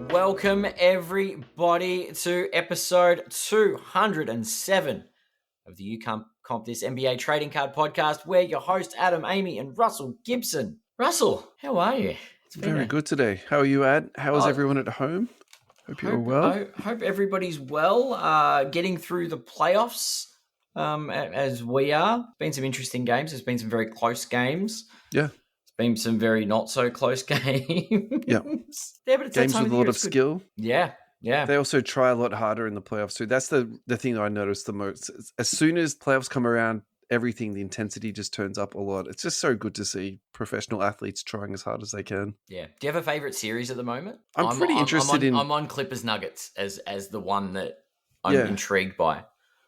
Welcome, everybody, to episode 207 of the You Comp This NBA Trading Card Podcast. We're your host, Adam, Amy, and Russell Gibson. Russell, how are you? It's very good today. How are you, Ad? How is everyone at home? Hope you're well. I hope everybody's well. Getting through the playoffs as we are. Been some interesting games. There's been some very close games. Yeah. Been some very not so close games. Yeah, but it's games with a lot of skill. Yeah. They also try a lot harder in the playoffs too. That's the thing that I noticed the most. As soon as playoffs come around, the intensity just turns up a lot. It's just so good to see professional athletes trying as hard as they can. Yeah. Do you have a favorite series at the moment? I'm on Clippers Nuggets as the one that I'm intrigued by.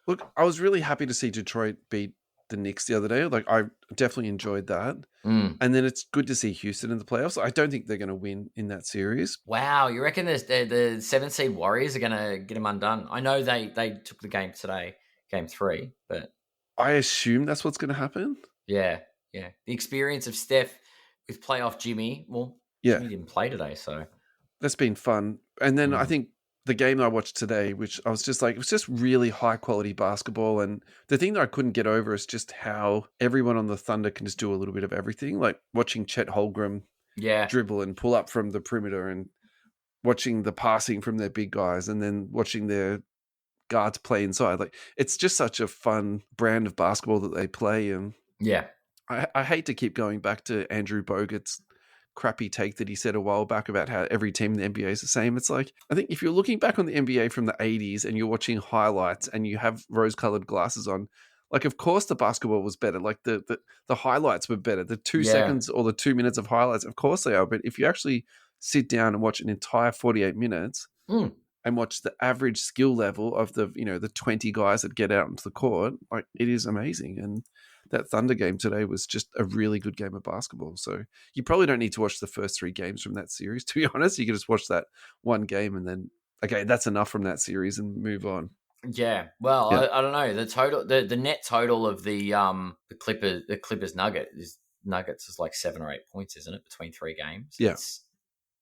Look, I was really happy to see Detroit beat the Knicks the other day. Like, I definitely enjoyed that. And then it's good to see Houston in the playoffs. I don't think they're going to win in that series. Wow, you reckon the 7th seed Warriors are going to get them undone? I know they took the game today, game 3, but I assume that's what's going to happen. Yeah. The experience of Steph with playoff Jimmy. Well, Jimmy didn't play today, so that's been fun. And then I think the game I watched today, which I was just like, it was just really high quality basketball. And the thing that I couldn't get over is just how everyone on the Thunder can just do a little bit of everything. Like watching Chet Holmgren dribble and pull up from the perimeter, and watching the passing from their big guys, and then watching their guards play inside. Like, it's just such a fun brand of basketball that they play. And I hate to keep going back to Andrew Bogut's crappy take that he said a while back about how every team in the NBA is the same. It's like, I think if you're looking back on the NBA from the 80s and you're watching highlights and you have rose-colored glasses on, like, of course the basketball was better. Like, the highlights were better. The 2 seconds or the 2 minutes of highlights, of course they are. But if you actually sit down and watch an entire 48 minutes and watch the average skill level of the 20 guys that get out into the court, like, it is amazing. And that Thunder game today was just a really good game of basketball. So you probably don't need to watch the first 3 games from that series, to be honest. You can just watch that one game and then, okay, that's enough from that series and move on. Yeah. Well, yeah. I don't know. The total, the net total of the Clippers Nuggets is like 7 or 8 points, isn't it? Between 3 games. Yeah.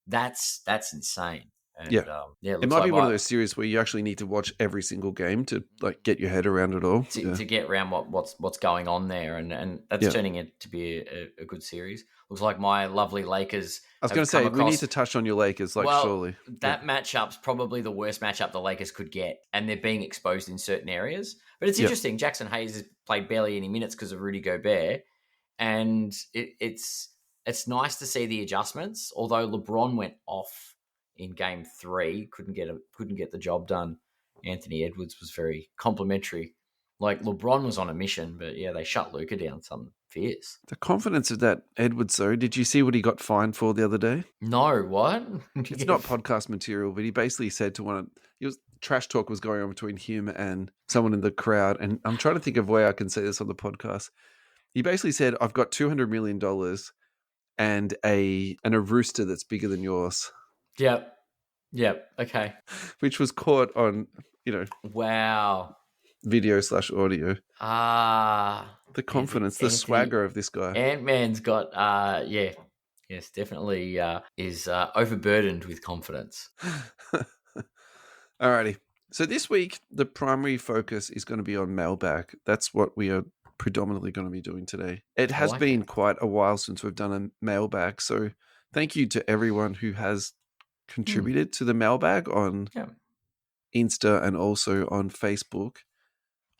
That's insane. And, it might be one of those series where you actually need to watch every single game to, like, get your head around it all. To get around what's going on there, and that's turning it to be a good series. Looks like my lovely Lakers. I was going to say, we need to touch on your Lakers, surely. That matchup's probably the worst matchup the Lakers could get, and they're being exposed in certain areas. But it's interesting. Jackson Hayes has played barely any minutes because of Rudy Gobert, and it's nice to see the adjustments. Although LeBron went off in game 3, couldn't get the job done. Anthony Edwards was very complimentary. Like, LeBron was on a mission, but they shut Luka down something fierce. The confidence of that Edwards, though, did you see what he got fined for the other day? No, what? It's not podcast material, but he basically said to trash talk was going on between him and someone in the crowd, and I'm trying to think of a way I can say this on the podcast. He basically said, I've got $200 million and a rooster that's bigger than yours. Yep. Okay. Which was caught on, wow, video/audio. The confidence, the swagger of this guy. Ant-Man's got, yes, definitely is overburdened with confidence. Alrighty. So this week, the primary focus is going to be on Mailbag. That's what we are predominantly going to be doing today. It has been quite a while since we've done a Mailbag, so thank you to everyone who has contributed to the Mailbag on Insta and also on Facebook.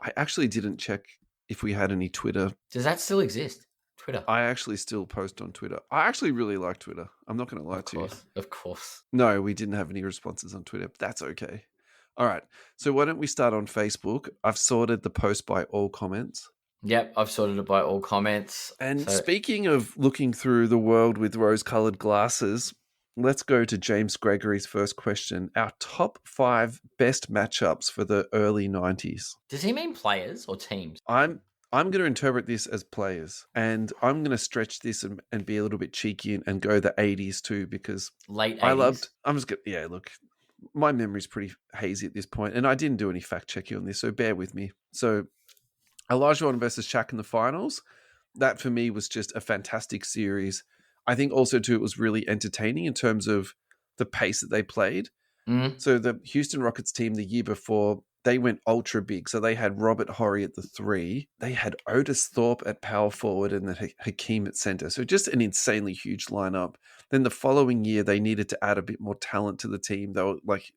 I actually didn't check if we had any Twitter. Does that still exist? Twitter? I actually still post on Twitter. I actually really like Twitter. I'm not going to lie to you. Of course. No, we didn't have any responses on Twitter, but that's okay. All right. So why don't we start on Facebook? I've sorted the post by all comments. Yep, I've sorted it by all comments. And speaking of looking through the world with rose-colored glasses, let's go to James Gregory's first question. Our top 5 best matchups for the early 90s. Does he mean players or teams? I'm going to interpret this as players, and I'm going to stretch this and be a little bit cheeky and go the 80s too, because late 80s. Look, my memory's pretty hazy at this point, and I didn't do any fact checking on this, so bear with me. So Olajuwon versus Shaq in the finals, that for me was just a fantastic series. I think also too it was really entertaining in terms of the pace that they played. Mm. So the Houston Rockets team the year before, they went ultra big. So they had Robert Horry at the 3. They had Otis Thorpe at power forward and then Hakeem at center. So just an insanely huge lineup. Then the following year, they needed to add a bit more talent to the team. They were like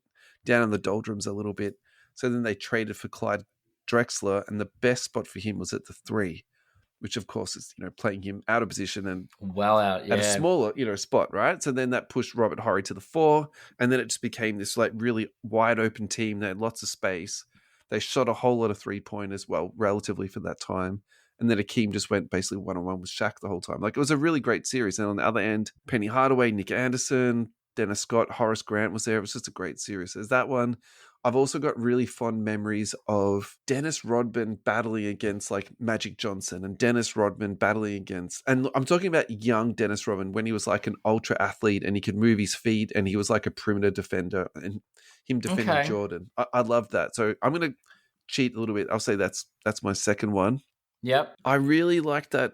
down in the doldrums a little bit. So then they traded for Clyde Drexler, and the best spot for him was at the 3, which of course is, playing him out of position and well out, at a yeah. smaller, spot, right? So then that pushed Robert Horry to the 4, and then it just became this like really wide open team. They had lots of space. They shot a whole lot of 3-pointers, well, relatively for that time. And then Akeem just went basically one-on-one with Shaq the whole time. Like, it was a really great series. And on the other end, Penny Hardaway, Nick Anderson, Dennis Scott, Horace Grant was there. It was just a great series. There's that one. I've also got really fond memories of Dennis Rodman battling against like Magic Johnson and Dennis Rodman battling against, and I'm talking about young Dennis Rodman when he was like an ultra athlete and he could move his feet and he was like a perimeter defender, and him defending Jordan. I love that. So I'm going to cheat a little bit. I'll say that's my second one. Yep. I really like that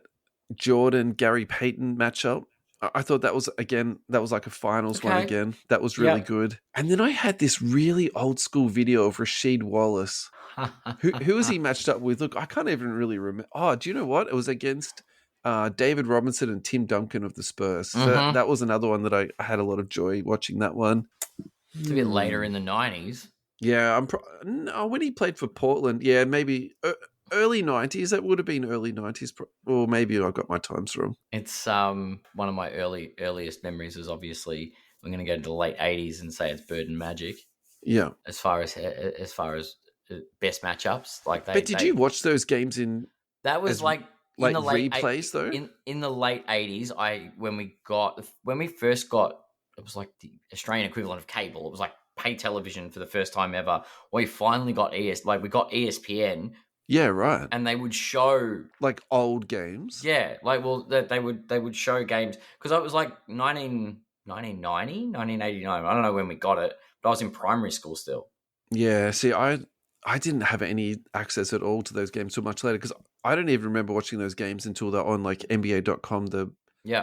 Jordan Gary Payton matchup. I thought that was like a finals one again. That was really good. And then I had this really old school video of Rasheed Wallace. Who was he matched up with? Look, I can't even really remember. Oh, do you know what? It was against David Robinson and Tim Duncan of the Spurs. So that was another one that I had a lot of joy watching that one. It's a bit later in the 90s. Yeah, when he played for Portland, yeah, maybe early 90s. That would have been early 90s, or maybe I got my times wrong. It's one of my earliest memories is obviously I'm going to go to the late 80s and say it's Bird and Magic. Yeah, as far as best matchups, like But did you watch those games in? That was like in the late replays though. In the late 80s, when we first got, it was like the Australian equivalent of cable. It was like pay television for the first time ever. We finally got we got ESPN. Yeah, right. And they would show like old games. Yeah, like they would show games because it was like 1990, 1989. I don't know when we got it, but I was in primary school still. Yeah, see, I didn't have any access at all to those games till much later because I don't even remember watching those games until they're on like NBA.com,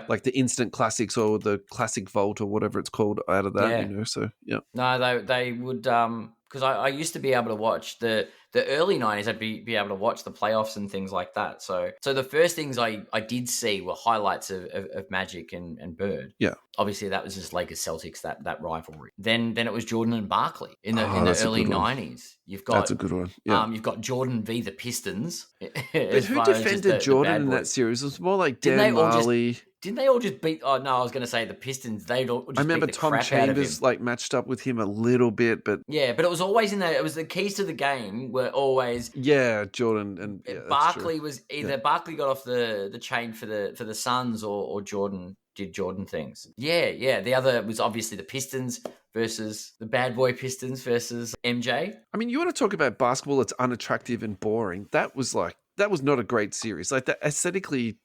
like the instant classics or the classic vault or whatever it's called out of that, so yeah. No, they would because I used to be able to watch the early 90s. I'd be able to watch the playoffs and things like that. So the first things I did see were highlights of Magic and Bird. Yeah. Obviously that was just Lakers Celtics, that rivalry. Then it was Jordan and Barkley in the early 90s. You've got that's a good one. Yeah. You've got Jordan v the Pistons. But who defended Jordan in that series? It was more like Dan Marley. Didn't they all just beat? Oh no, I was going to say the Pistons. They all just. I remember beat the Tom crap Chambers out of him. matched up with him a little bit, but yeah, but it was always in there. It was the keys to the game were always Jordan and Barkley was either Barkley got off the chain for the Suns or Jordan did Jordan things. Yeah. The other was obviously the Pistons versus the bad boy Pistons versus MJ. I mean, you want to talk about basketball that's unattractive and boring? That was not a great series. Like that aesthetically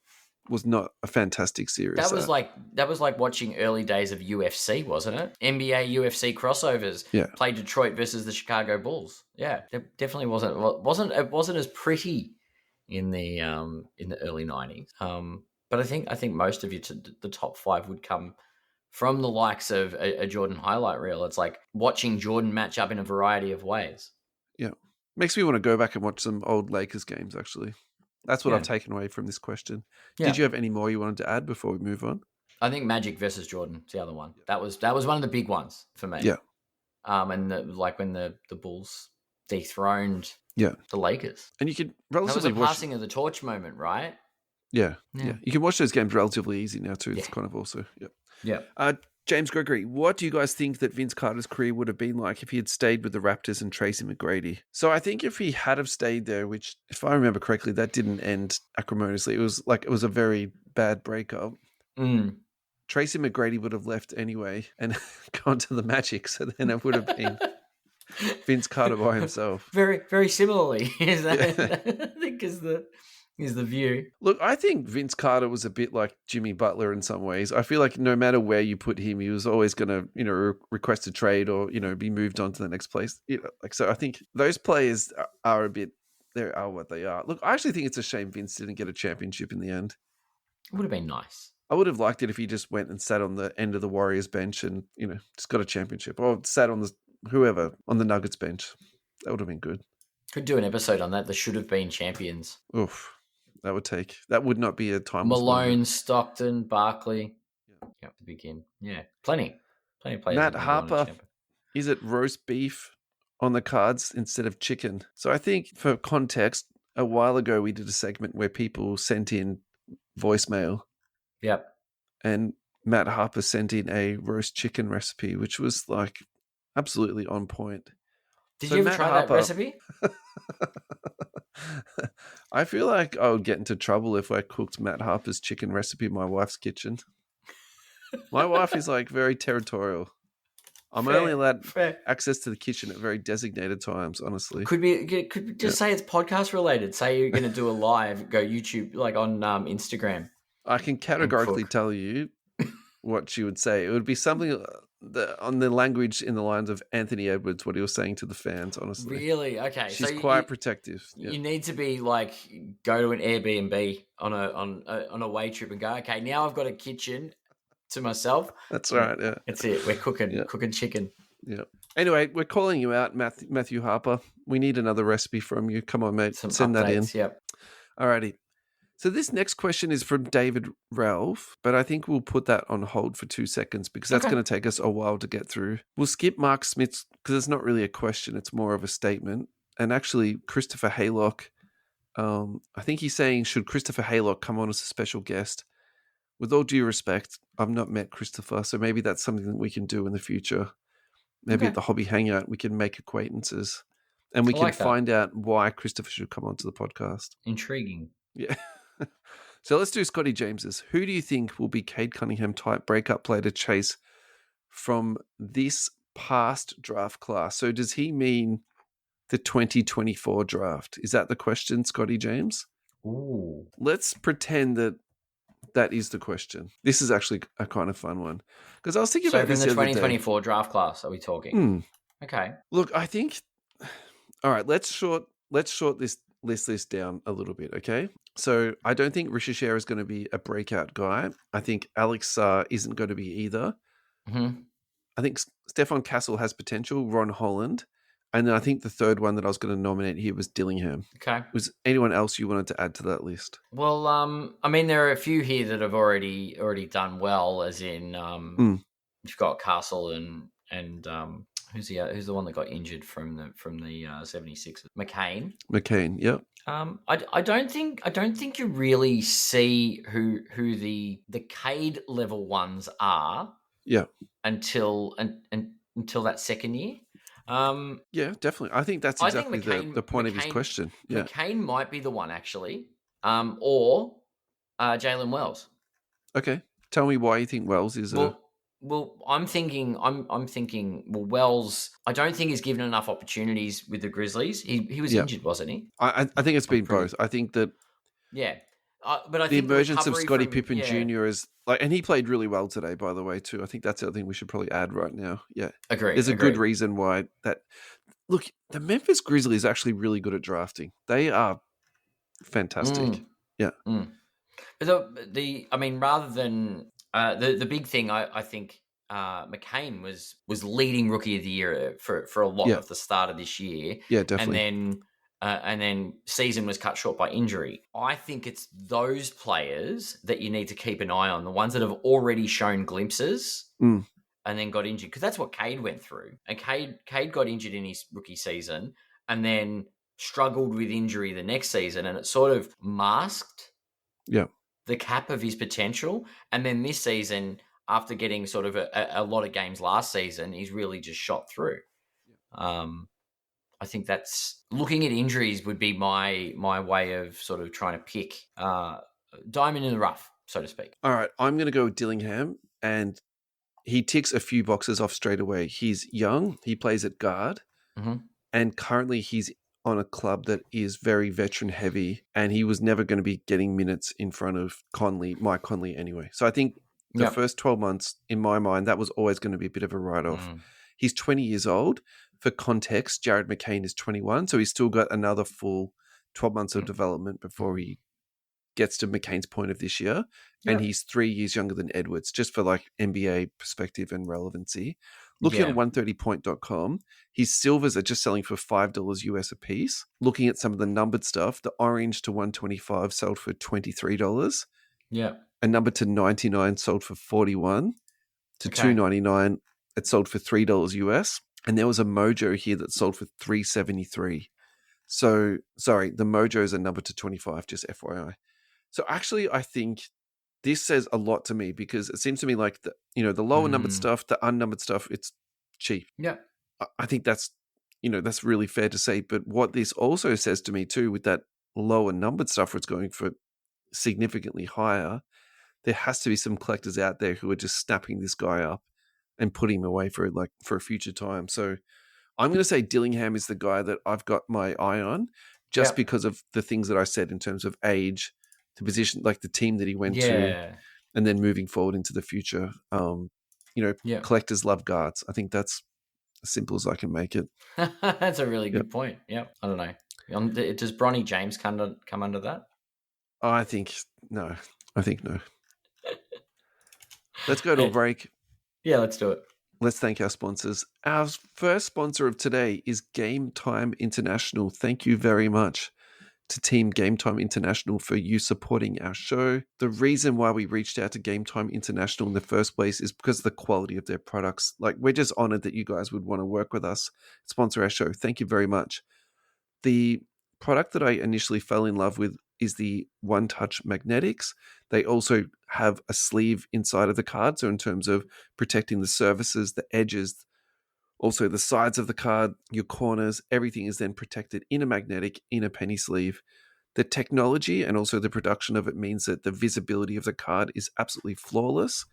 was not a fantastic series. That was like watching early days of UFC, wasn't it? NBA UFC crossovers. Yeah. Played Detroit versus the Chicago Bulls. Yeah, it definitely wasn't as pretty in the early 90s. But I think most of the top 5 would come from the likes of a Jordan highlight reel. It's like watching Jordan match up in a variety of ways. Yeah. Makes me want to go back and watch some old Lakers games, actually. That's what I've taken away from this question. Yeah. Did you have any more you wanted to add before we move on? I think Magic versus Jordan is the other one. That was one of the big ones for me. Yeah. And when the Bulls dethroned the Lakers. And you could relatively that was a passing of the torch moment, right? Yeah. You can watch those games relatively easy now too. It's kind of also, James Gregory, what do you guys think that Vince Carter's career would have been like if he had stayed with the Raptors and Tracy McGrady? So I think if he had have stayed there, which if I remember correctly, that didn't end acrimoniously. It was a very bad breakup. Tracy McGrady would have left anyway and gone to the Magic. So then it would have been Vince Carter by himself. Very, very similarly, is that I think is the view. Look, I think Vince Carter was a bit like Jimmy Butler in some ways. I feel like no matter where you put him, he was always going to, request a trade or, be moved on to the next place. So I think those players are a bit, they are what they are. Look, I actually think it's a shame Vince didn't get a championship in the end. It would have been nice. I would have liked it if he just went and sat on the end of the Warriors bench and, just got a championship, or sat on whoever on the Nuggets bench. That would have been good. Could do an episode on that. There should have been champions. Oof. That would not be a timeless Malone, moment. Stockton, Barkley. Yep, to begin. Yeah, plenty of players. Matt Harper, is it roast beef on the cards instead of chicken? So I think, for context, a while ago we did a segment where people sent in voicemail. Yep. And Matt Harper sent in a roast chicken recipe, which was like absolutely on point. Did you ever try that recipe? I feel like I would get into trouble if I cooked Matt Harper's chicken recipe in my wife's kitchen. My wife is like very territorial. I'm only allowed access to the kitchen at very designated times, honestly. Could just say it's podcast related. Say you're going to do a live, go YouTube, like on Instagram. I can categorically tell you what she would say. It would be something on the language in the lines of Anthony Edwards, what he was saying to the fans, honestly. Really? Okay. She's quite protective. Yeah. You need to be like, go to an Airbnb on a away trip and go, okay, now I've got a kitchen to myself. That's right, yeah. That's it. We're cooking chicken. Yeah. Anyway, we're calling you out, Matthew Harper. We need another recipe from you. Come on, mate. Send that in. Yep. Alrighty. So this next question is from David Ralph, but I think we'll put that on hold for 2 seconds because that's going to take us a while to get through. We'll skip Mark Smith's because it's not really a question. It's more of a statement. And actually, Christopher Haylock, I think he's saying, should Christopher Haylock come on as a special guest? With all due respect, I've not met Christopher, so maybe that's something that we can do in the future. Maybe at the Hobby Hangout, we can make acquaintances and we can find out why Christopher should come onto the podcast. Intriguing. Yeah. So let's do Scotty James's. Who do you think will be Cade Cunningham type breakup player to chase from this past draft class? So does he mean the 2024 draft? Is that the question, Scotty James? Ooh. Let's pretend that is the question. This is actually a kind of fun one because I was thinking about this the 2024 draft class. Are we talking? Okay. Look, I think. All right, let's short this down a little bit, okay? So I don't think Rishashare is going to be a breakout guy. I think Alex Sarr isn't going to be either. Mm-hmm. I think Stefan Castle has potential, Ron Holland. And then I think the third one that I was going to nominate here was Dillingham. Okay. Was anyone else you wanted to add to that list? Well, I mean, there are a few here that have already done well, as in you've got Castle and who's the one that got injured from the 76ers? McCain, yep. I don't think you really see who the Cade level ones are. Yeah. Until that second year. Yeah, definitely. I think that's exactly the point of his question. Yeah. McCain might be the one actually, or Jalen Wells. Okay, tell me why you think Wells is Well, I'm thinking. Well, Wells, I don't think he's given enough opportunities with the Grizzlies. He was injured, wasn't he? I think it's been both. I think that. Yeah. But I the think emergence of Scottie Pippen Jr. is like, and he played really well today, by the way, too. I think that's the other thing we should probably add right now. Yeah, agree. There's a good reason why that. Look, the Memphis Grizzlies are actually really good at drafting. They are fantastic. Yeah. But I mean, rather than the big thing, I think McCain was leading Rookie of the Year for a lot of the start of this year. Yeah, definitely. And then season was cut short by injury. I think it's those players that you need to keep an eye on, the ones that have already shown glimpses and then got injured. Because that's what Cade went through. And Cade got injured in his rookie season and then struggled with injury the next season. And it sort of masked the cap of his potential. And then this season, after getting sort of a lot of games last season, he's really just shot through. I think that's looking at injuries would be my way of sort of trying to pick diamond in the rough, so to speak. All right, I'm going to go with Dillingham, and he ticks a few boxes off straight away. He's young, he plays at guard, and currently he's on a club that is very veteran heavy, and he was never going to be getting minutes in front of Mike Conley anyway. So I think the first 12 months, in my mind, that was always going to be a bit of a write-off. He's 20 years old. For context, Jared McCain is 21, so he's still got another full 12 months of development before he gets to McCain's point of this year, and Yep. he's 3 years younger than Edwards, just for like NBA perspective and relevancy. Looking Yeah. at 130point.com, his silvers are just selling for $5 US a piece. Looking at some of the numbered stuff, the orange to 125 sold for $23. Yeah. A number to 99 sold for 41. To Okay. 299, it sold for $3 US. And there was a Mojo here that sold for 373. So, sorry, the Mojo is a number to 25, just FYI. So actually, I think this says a lot to me because it seems to me like the lower numbered stuff, the unnumbered stuff, it's cheap. Yeah. I think that's really fair to say. But what this also says to me too, with that lower numbered stuff, where it's going for significantly higher, there has to be some collectors out there who are just snapping this guy up and putting him away for a future time. So I'm going to say Dillingham is the guy that I've got my eye on, just Yep. because of the things that I said in terms of age, the position, like the team that he went to, Yeah. and then moving forward into the future. Yep. Collectors love guards. I think that's as simple as I can make it. That's a really Yep. good point. Yep. I don't know. Does Bronny James come under that? I think no. Let's go to a break. Yeah, let's do it. Let's thank our sponsors. Our first sponsor of today is Game Time International. Thank you very much to Team Game Time International for you supporting our show. The reason why we reached out to Game Time International in the first place is because of the quality of their products. Like, we're just honored that you guys would want to work with us, sponsor our show. Thank you very much. The product that I initially fell in love with is the One Touch Magnetics. They also have a sleeve inside of the card, so in terms of protecting the surfaces, the edges, also the sides of the card, your corners, everything is then protected in a magnetic, in a penny sleeve. The technology and also the production of it means that the visibility of the card is absolutely flawless.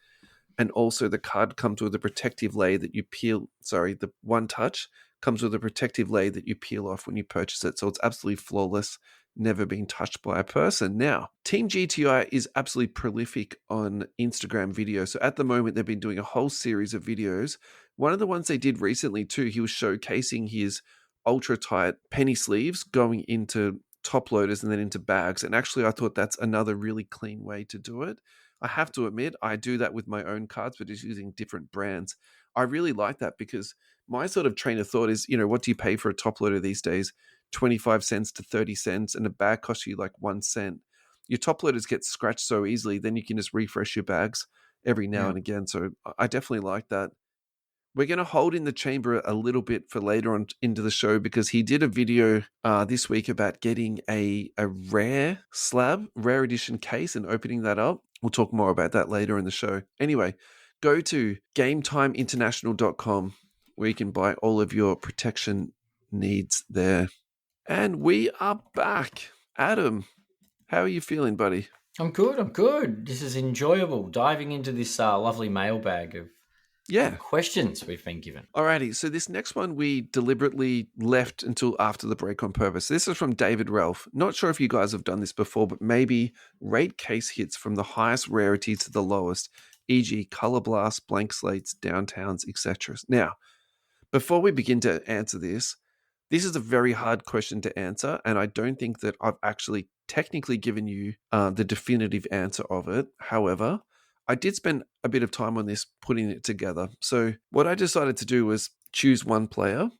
And also the card comes with a protective layer that you peel, the One Touch comes with a protective layer that you peel off when you purchase it. So it's absolutely flawless, never been touched by a person. Now, Team GTI is absolutely prolific on Instagram videos. So at the moment, they've been doing a whole series of videos. One of the ones they did recently too, he was showcasing his ultra tight penny sleeves going into top loaders and then into bags. And actually, I thought that's another really clean way to do it. I have to admit, I do that with my own cards, but just using different brands. I really like that because my sort of train of thought is, what do you pay for a top loader these days? 25 cents to 30 cents, and a bag costs you like 1 cent. Your top loaders get scratched so easily, then you can just refresh your bags every now and again. So I definitely like that. We're going to hold in the chamber a little bit for later on into the show because he did a video this week about getting a rare edition case and opening that up. We'll talk more about that later in the show. Anyway, go to GameTimeInternational.com where you can buy all of your protection needs there. And we are back. Adam, how are you feeling, buddy? I'm good. This is enjoyable, diving into this lovely mailbag of questions we've been given. Alrighty, so this next one we deliberately left until after the break on purpose. This is from David Ralph. Not sure if you guys have done this before, but maybe rate case hits from the highest rarity to the lowest, e.g. color blasts, blank slates, downtowns, etc. Now, before we begin to answer this is a very hard question to answer, and I don't think that I've actually technically given you the definitive answer of it. However, I did spend a bit of time on this, putting it together. So what I decided to do was choose one player,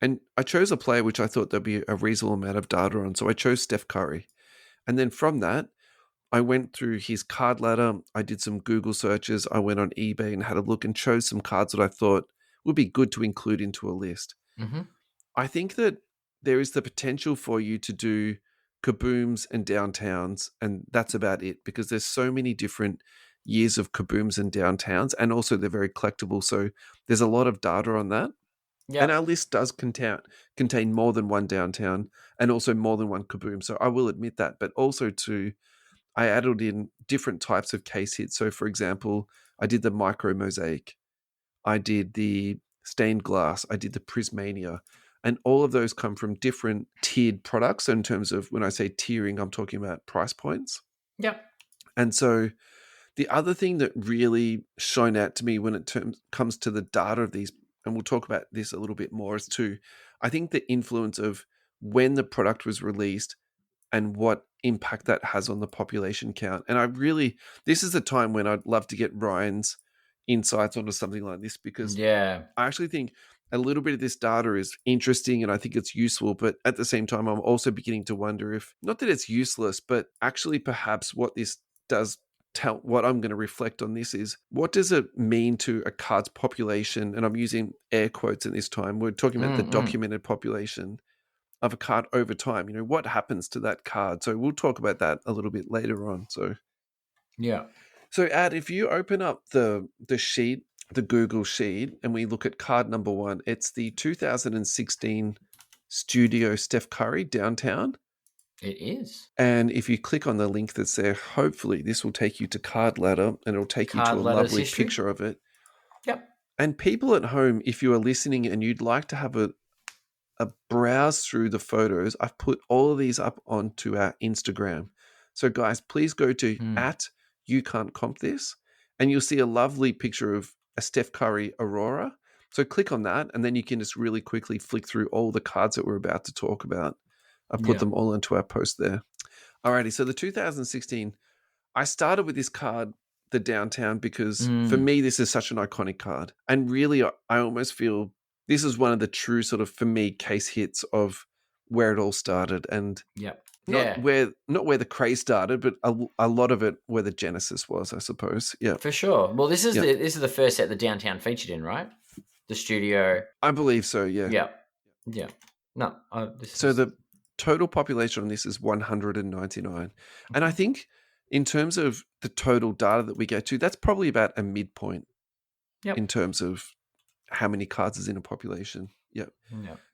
and I chose a player which I thought there'd be a reasonable amount of data on. So I chose Steph Curry. And then from that, I went through his card ladder. I did some Google searches. I went on eBay and had a look and chose some cards that I thought would be good to include into a list. Mm-hmm. I think that there is the potential for you to do kabooms and downtowns, and that's about it because there's so many different years of kabooms and downtowns, and also they're very collectible. So there's a lot of data on that. Yep. And our list does contain more than one downtown and also more than one kaboom. So I will admit that, but also too, I added in different types of case hits. So for example, I did the micro mosaic. I did the stained glass. I did the Prismania. And all of those come from different tiered products. So in terms of when I say tiering, I'm talking about price points. Yep. And so the other thing that really shone out to me when it comes to the data of these, and we'll talk about this a little bit more, is too, I think the influence of when the product was released and what impact that has on the population count. And this is a time when I'd love to get Ryan's insights onto something like this, because Yeah. I actually think a little bit of this data is interesting and I think it's useful, but at the same time, I'm also beginning to wonder if, not that it's useless, but actually perhaps what this does tell, what I'm going to reflect on this is, what does it mean to a card's population? And I'm using air quotes at this time. We're talking about the documented population of a card over time. What happens to that card? So we'll talk about that a little bit later on. Yeah. So Ad, if you open up the sheet, the Google sheet, and we look at card number 1, it's the 2016 Studio Steph Curry Downtown. It is. And if you click on the link that's there, hopefully this will take you to Card Ladder, and it'll take you to a lovely picture of it. Yep. And people at home, if you are listening and you'd like to have a browse through the photos, I've put all of these up onto our Instagram. So guys, please go to at You Can't Comp This, and you'll see a lovely picture of a Steph Curry Aurora. So click on that, and then you can just really quickly flick through all the cards that we're about to talk about. I put them all into our post there. Alrighty, so the 2016, I started with this card, the Downtown, because for me, this is such an iconic card. And really, I almost feel this is one of the true sort of, for me, case hits of where it all started. And not where the craze started, but a lot of it where the genesis was, I suppose. Yeah, for sure. Well, this is the first set the Downtown featured in, right? The studio. I believe so. Yeah. Yeah. No. The total population on this is 199, and I think in terms of the total data that we get to, that's probably about a midpoint in terms of how many cards is in a population. Yep.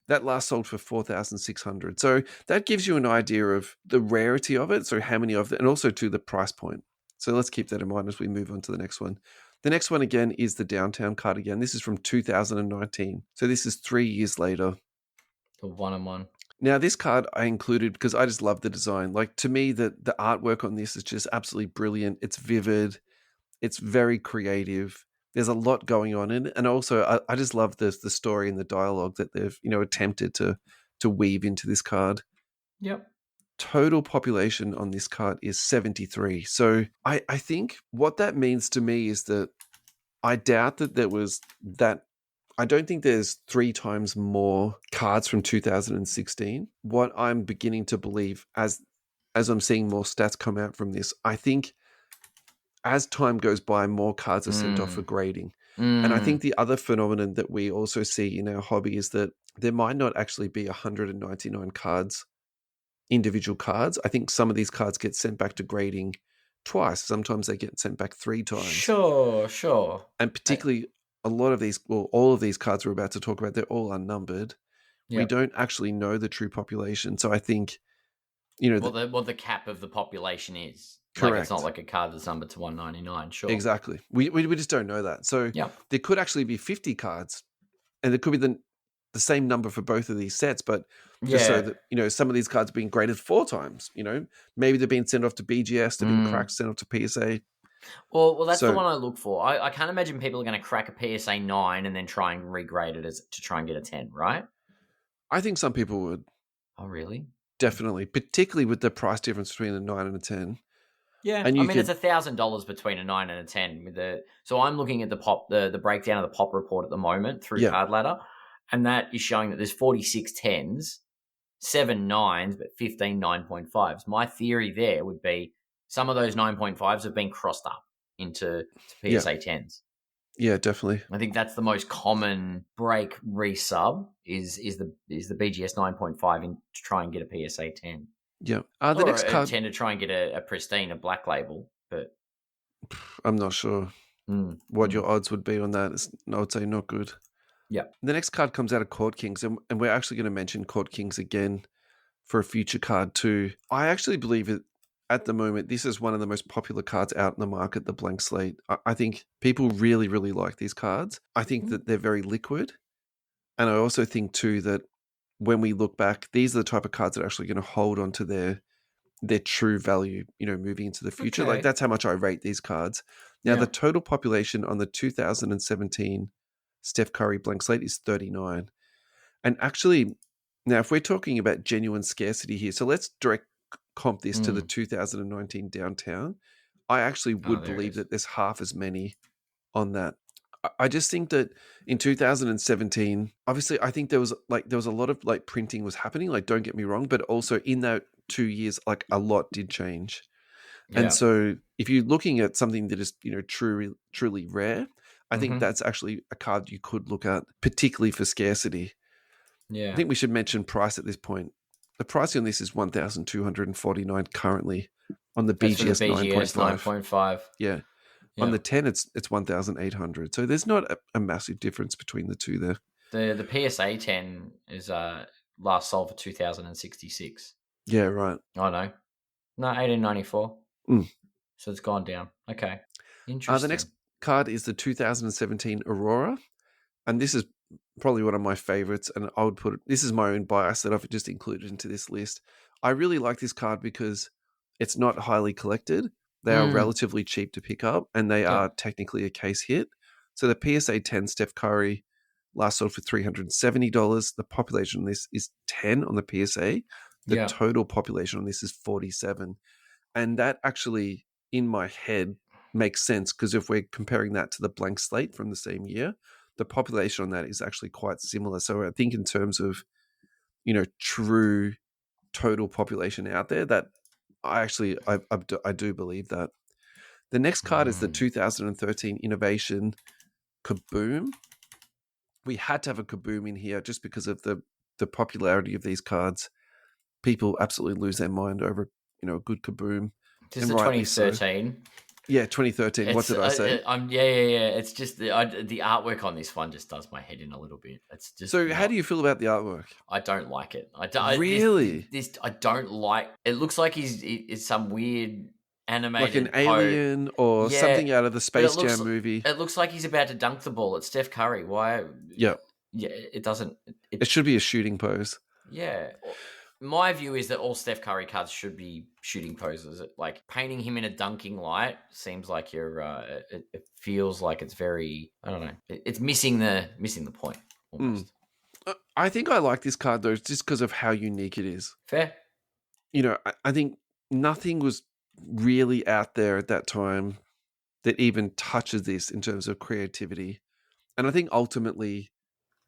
That last sold for 4,600. So that gives you an idea of the rarity of it. So how many of it, and also to the price point. So let's keep that in mind as we move on to the next one. The next one again is the Downtown card again. This is from 2019. So this is 3 years later. The 1-on-1. Now, this card I included because I just love the design. Like, to me, the artwork on this is just absolutely brilliant. It's vivid. It's very creative. There's a lot going on in it. And also, I just love the story and the dialogue that they've, attempted to weave into this card. Yep. Total population on this card is 73. So I think what that means to me is that I doubt that there was that. I don't think there's 3 times more cards from 2016. What I'm beginning to believe as I'm seeing more stats come out from this, I think as time goes by, more cards are sent off for grading. And I think the other phenomenon that we also see in our hobby is that there might not actually be 199 cards, individual cards. I think some of these cards get sent back to grading twice. Sometimes they get sent back 3 times. Sure. And particularly a lot of these, well, all of these cards we're about to talk about, they're all unnumbered. Yep. We don't actually know the true population. So I think, what the cap of the population is. Correct. Like, it's not like a card that's numbered to 199, sure. Exactly. We just don't know that. So there could actually be 50 cards, and there could be the same number for both of these sets, but just so that, some of these cards are being graded 4 times, maybe they're being sent off to BGS, they're being cracked, sent off to PSA. Well, that's the one I look for. I can't imagine people are going to crack a PSA 9 and then try and regrade it to try and get a 10, right? I think some people would. Oh, really? Definitely, particularly with the price difference between a 9 and a 10. Yeah, it's $1,000 between a 9 and a 10. So I'm looking at the breakdown of the pop report at the moment through Card Ladder, and that is showing that there's 46 10s, 7 9s, but 15 9.5s. My theory there would be some of those 9.5s have been crossed up into PSA 10s. Yeah, definitely. I think that's the most common break resub is the BGS 9.5 to try and get a PSA 10. Yeah. The next card 10 to try and get a pristine, a black label, but I'm not sure what your odds would be on that. I would say not good. Yeah. The next card comes out of Court Kings, and we're actually going to mention Court Kings again for a future card too. I actually believe it. At the moment, this is one of the most popular cards out in the market, the Blank Slate. I think people really, really like these cards. I think that they're very liquid. And I also think, too, that when we look back, these are the type of cards that are actually going to hold on to their true value, moving into the future. Okay. Like, that's how much I rate these cards. Now, the total population on the 2017 Steph Curry Blank Slate is 39. And actually, now, if we're talking about genuine scarcity here, so let's comp this to the 2019 Downtown, I actually would believe that there's half as many on that. I just think that in 2017, obviously, I think there was a lot of like printing was happening. Like, don't get me wrong, but also in that 2 years, like a lot did change. And so, if you're looking at something that is truly rare, I think that's actually a card you could look at, particularly for scarcity. Yeah, I think we should mention price at this point. The price on this is $1,249 currently on the that's for the BGS BGS 9.5. 9.5. Yeah. On the 10, it's 1,800. So there's not a massive difference between the two there. The PSA 10 is last sold for 2,066. Yeah, right. I know. No, 1894. So it's gone down. Okay. Interesting. The next card is the 2017 Aurora. And this is probably one of my favorites. And I would this is my own bias that I've just included into this list. I really like this card because it's not highly collected. They are relatively cheap to pick up, and they are technically a case hit. So the PSA 10 Steph Curry last sold for $370. The population on this is 10 on the PSA. The total population on this is 47. And that actually, in my head, makes sense, because if we're comparing that to the blank slate from the same year, the population on that is actually quite similar. So I think in terms of, true total population out there, that I do believe that. The next card is the 2013 Innovation Kaboom. We had to have a Kaboom in here just because of the popularity of these cards. People absolutely lose their mind over, a good Kaboom. Just the 2013. So. Yeah, 2013. What did I say? Yeah. It's just the artwork on this one just does my head in a little bit. It's just. So, how do you feel about the artwork? I don't like it. Really? I don't like. It looks like he's some weird animated, like an alien or something out of the Space Jam movie. It looks like he's about to dunk the ball at Steph Curry. Why? Yeah. Yeah. It doesn't. It should be a shooting pose. Yeah. My view is that all Steph Curry cards should be shooting poses. Like painting him in a dunking light seems like you're. It feels like it's very. I don't know. It's missing the point almost. I think I like this card though, just because of how unique it is. Fair. I think nothing was really out there at that time that even touches this in terms of creativity, and I think ultimately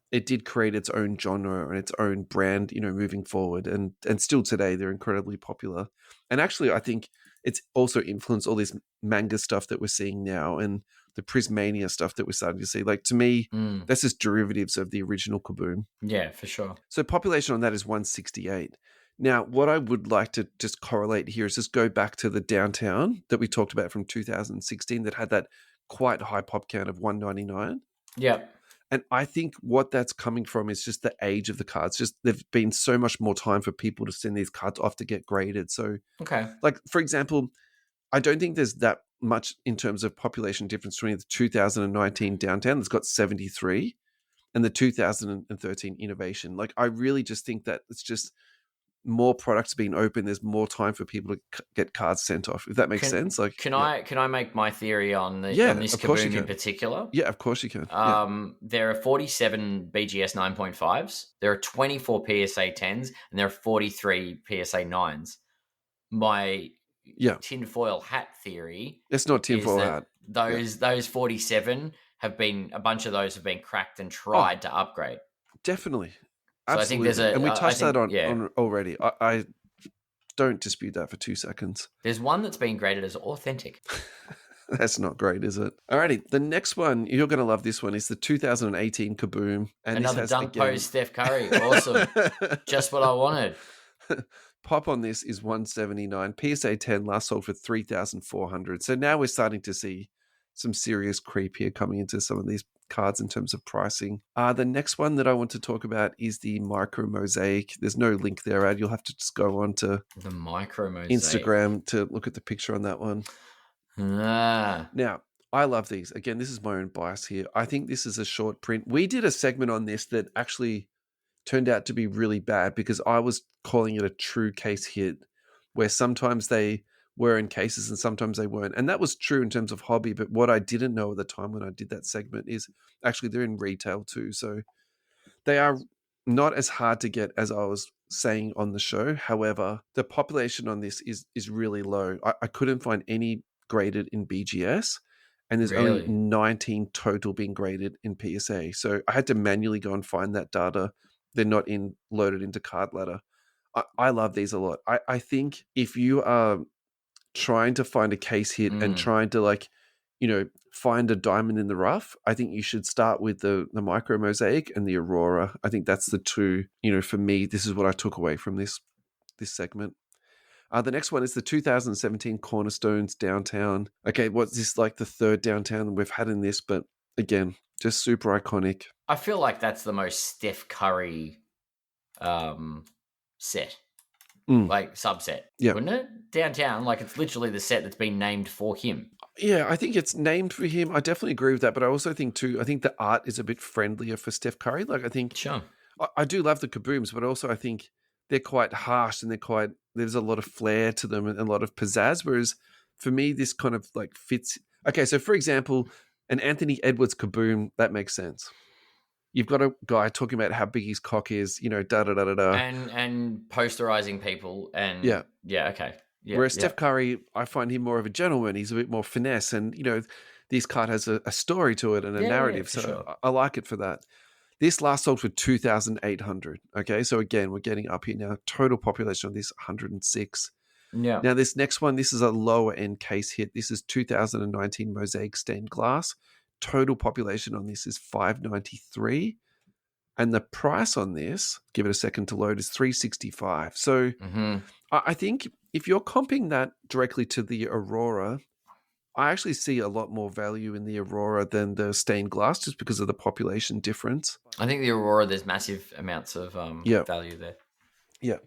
it did create its own genre and its own brand, moving forward. And still today, they're incredibly popular. And actually, I think it's also influenced all this manga stuff that we're seeing now and the Prismania stuff that we're starting to see. Like, to me, that's just derivatives of the original Kaboom. Yeah, for sure. So population on that is 168. Now, what I would like to just correlate here is just go back to the Downtown that we talked about from 2016 that had that quite high pop count of 199. Yeah. And I think what that's coming from is just the age of the cards. Just there've been so much more time for people to send these cards off to get graded. So, like, for example, I don't think there's that much in terms of population difference between the 2019 Downtown that's got 73 and the 2013 Innovation. Like, I really just think that it's just more products being open. There's more time for people to get cards sent off. If that makes sense. Like, can I make my theory on this Kaboom in particular? Yeah, of course you can. There are 47 BGS 9.5s. There are 24 PSA 10s, and there are 43 PSA 9s. My tinfoil hat theory. It's not tinfoil hat. Those 47 have been, a bunch of those have been cracked and tried to upgrade. Definitely. So absolutely. I think and we touched that on already. I don't dispute that for 2 seconds. There's one that's been graded as authentic. That's not great, is it? Alrighty, the next one, you're going to love this one, is the 2018 Kaboom. And another dunk pose Steph Curry. Awesome. Just what I wanted. Pop on this is 179. PSA 10 last sold for 3,400. So now we're starting to see some serious creep here coming into some of these cards in terms of pricing. The next one that I want to talk about is the Micro Mosaic. There's no link there, Ad. You'll have to just go on to the Micro Mosaic Instagram to look at the picture on that one. Now, I love these. Again, this is my own bias here. I think this is a short print. We did a segment on this that actually turned out to be really bad because I was calling it a true case hit, where sometimes they were in cases and sometimes they weren't. And that was true in terms of hobby. But what I didn't know at the time when I did that segment is actually they're in retail too. So they are not as hard to get as I was saying on the show. However, the population on this is really low. I couldn't find any graded in BGS, and there's only Really? 19 total being graded in PSA. So I had to manually go and find that data. They're not loaded into Card Ladder. I love these a lot. I think if you are trying to find a case hit and trying to find a diamond in the rough, I think you should start with the micro mosaic and the Aurora. I think that's the two, for me, this is what I took away from this segment. The next one is the 2017 Cornerstones Downtown. Okay, what's this, like the third downtown we've had in this, but again, just super iconic. I feel like that's the most Steph Curry set. Like subset, wouldn't it? Downtown, like it's literally the set that's been named for him. Yeah, I think it's named for him. I definitely agree with that, but I also think too, I think the art is a bit friendlier for Steph Curry. Like I think, sure, I do love the kabooms, but also I think they're quite harsh and there's a lot of flair to them and a lot of pizzazz. Whereas for me, this kind of like fits. Okay, so for example, an Anthony Edwards kaboom, that makes sense. You've got a guy talking about how big his cock is, da da da da da, and posterizing people, and okay. Yeah, whereas Steph Curry, I find him more of a gentleman. He's a bit more finesse, and this card has a story to it and a narrative. So sure. I like it for that. This last sold for 2,800. Okay, so again, we're getting up here now. Total population of this 106. Yeah. Now this next one, this is a lower end case hit. This is 2019 Mosaic stained glass. Total population on this is 593. And the price on this, give it a second to load, is 365. So I think if you're comping that directly to the Aurora, I actually see a lot more value in the Aurora than the stained glass just because of the population difference. I think the Aurora, there's massive amounts of value there. Yeah.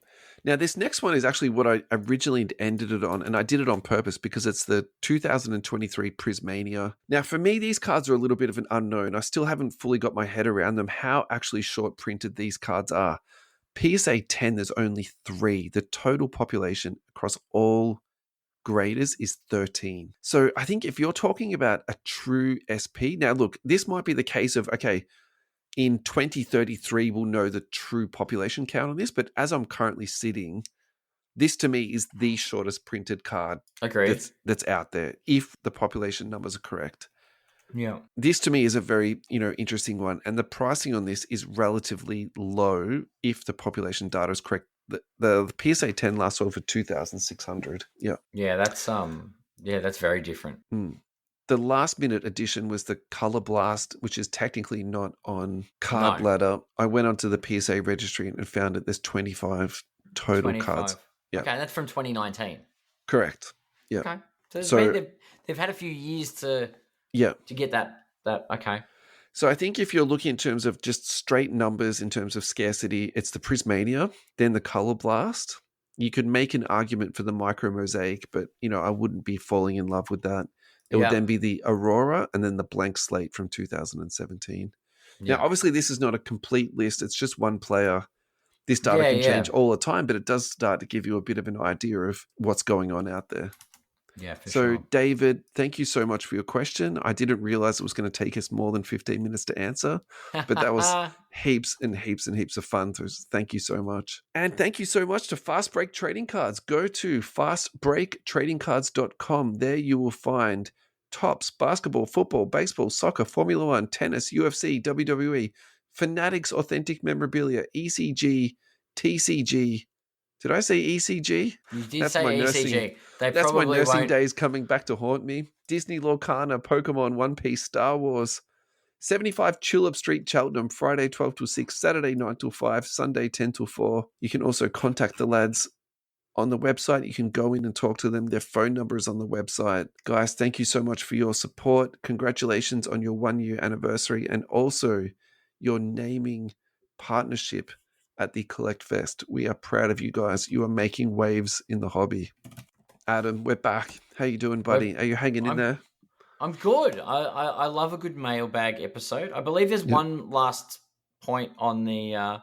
Now, this next one is actually what I originally ended it on, and I did it on purpose because it's the 2023 Prismania. Now, for me, these cards are a little bit of an unknown. I still haven't fully got my head around them, how actually short printed these cards are. PSA 10, there's only 3. The total population across all graders is 13. So I think if you're talking about a true SP, now look, this might be the case of, okay, in 2033, we'll know the true population count on this. But as I'm currently sitting, this to me is the shortest printed card that's out there, if the population numbers are correct. Yeah. This to me is a very, interesting one. And the pricing on this is relatively low if the population data is correct. The PSA 10 last sold for 2,600. Yeah. Yeah, that's very different. The last minute edition was the Color Blast, which is technically not on Card Ladder. I went onto the PSA registry and found that there's 25 total cards. Yeah. Okay, that's from 2019. Correct. Yeah. Okay. So they've had a few years to get that. Okay. So I think if you're looking in terms of just straight numbers in terms of scarcity, it's the Prismania, then the Color Blast. You could make an argument for the Micro Mosaic, but I wouldn't be falling in love with that. It would then be the Aurora and then the Blank Slate from 2017. Yeah. Now, obviously, this is not a complete list. It's just one player. This data can change all the time, but it does start to give you a bit of an idea of what's going on out there. Yeah, for sure. So, David, thank you so much for your question. I didn't realize it was going to take us more than 15 minutes to answer, but that was heaps and heaps and heaps of fun. So thank you so much. And thank you so much to Fast Break Trading Cards. Go to fastbreaktradingcards.com. There you will find tops, basketball, football, baseball, soccer, Formula One, tennis, UFC, WWE, Fanatics Authentic Memorabilia, ECG, TCG. Did I say ECG? You did say ECG. That's my nursing days coming back to haunt me. Disney Lorcana, Pokemon, One Piece, Star Wars. 75 Tulip Street, Cheltenham, Friday 12 till 6, Saturday 9 till 5, Sunday 10 till 4. You can also contact the lads on the website. You can go in and talk to them. Their phone number is on the website. Guys, thank you so much for your support. Congratulations on your 1-year anniversary and also your naming partnership at the Collect Fest. We are proud of you guys. You are making waves in the hobby. Adam, we're back. How you doing, buddy? Are you hanging in there? I'm good. I love a good mailbag episode. I believe there's one last point on the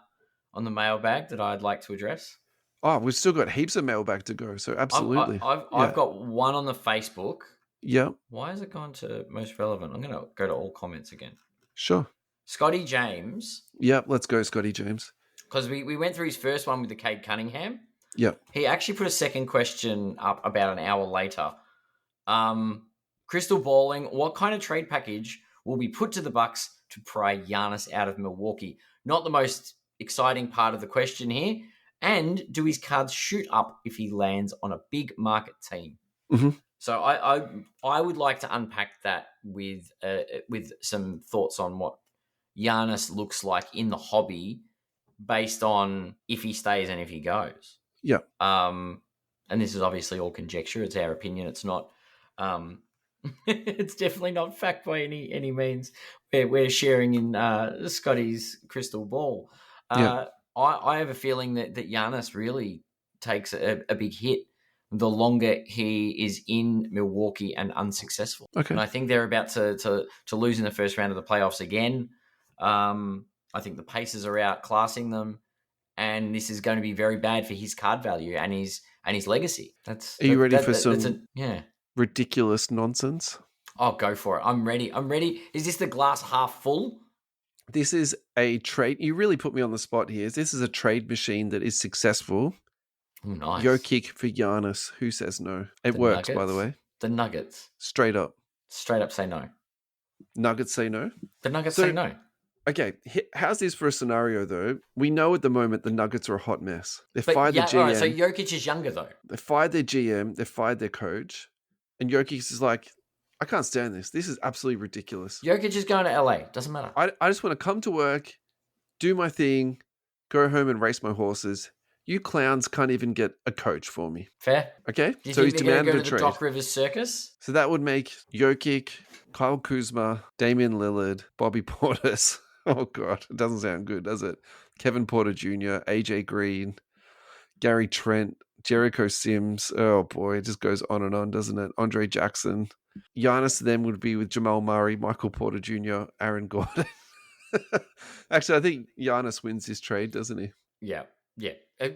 mailbag that I'd like to address. Oh, we've still got heaps of mailbag to go, so absolutely. I've got one on the Facebook. Yeah. Why has it gone to most relevant? I'm going to go to all comments again. Sure. Scotty James. Yeah, let's go, Scotty James. because we went through his first one with the Cade Cunningham. Yep. He actually put a second question up about an hour later. Crystal balling, what kind of trade package will be put to the Bucks to pry Giannis out of Milwaukee? Not the most exciting part of the question here. And do his cards shoot up if he lands on a big market team? Mm-hmm. So I would like to unpack that with some thoughts on what Giannis looks like in the hobby based on if he stays and if he goes. Yeah. And this is obviously all conjecture. It's our opinion. It's not. It's definitely not fact by any means. We're sharing in Scotty's crystal ball. I have a feeling that Giannis really takes a big hit the longer he is in Milwaukee and unsuccessful. Okay. And I think they're about to lose in the first round of the playoffs again. I think the Pacers are outclassing them, and this is going to be very bad for his card value and his legacy. Are you ready for some ridiculous nonsense? Oh, go for it. I'm ready. Is this the glass half full? This is a trade. You really put me on the spot here. This is a trade machine that is successful. Ooh, nice. Jokic for Giannis. Who says no? It works, by the way. The Nuggets. Straight up say no. Nuggets say no? The Nuggets say no. Okay, how's this for a scenario, though? We know at the moment the Nuggets are a hot mess. They fired the GM. All right, so Jokic is younger, though. They fired their GM. They fired their coach. And Jokic is like, I can't stand this. This is absolutely ridiculous. Jokic is going to LA. Doesn't matter. I just want to come to work, do my thing, go home and race my horses. You clowns can't even get a coach for me. Fair. Okay? Do you so think he's they're going to demanded go a to trade. the Doc Rivers circus? So that would make Jokic, Kyle Kuzma, Damian Lillard, Bobby Portis. Oh, God. It doesn't sound good, does it? Kevin Porter Jr., AJ Green, Gary Trent, Jericho Sims. Oh, boy. It just goes on, doesn't it? Andre Jackson. Giannis then would be with Jamal Murray, Michael Porter Jr., Aaron Gordon. Actually, I think Giannis wins this trade, doesn't he? Yeah.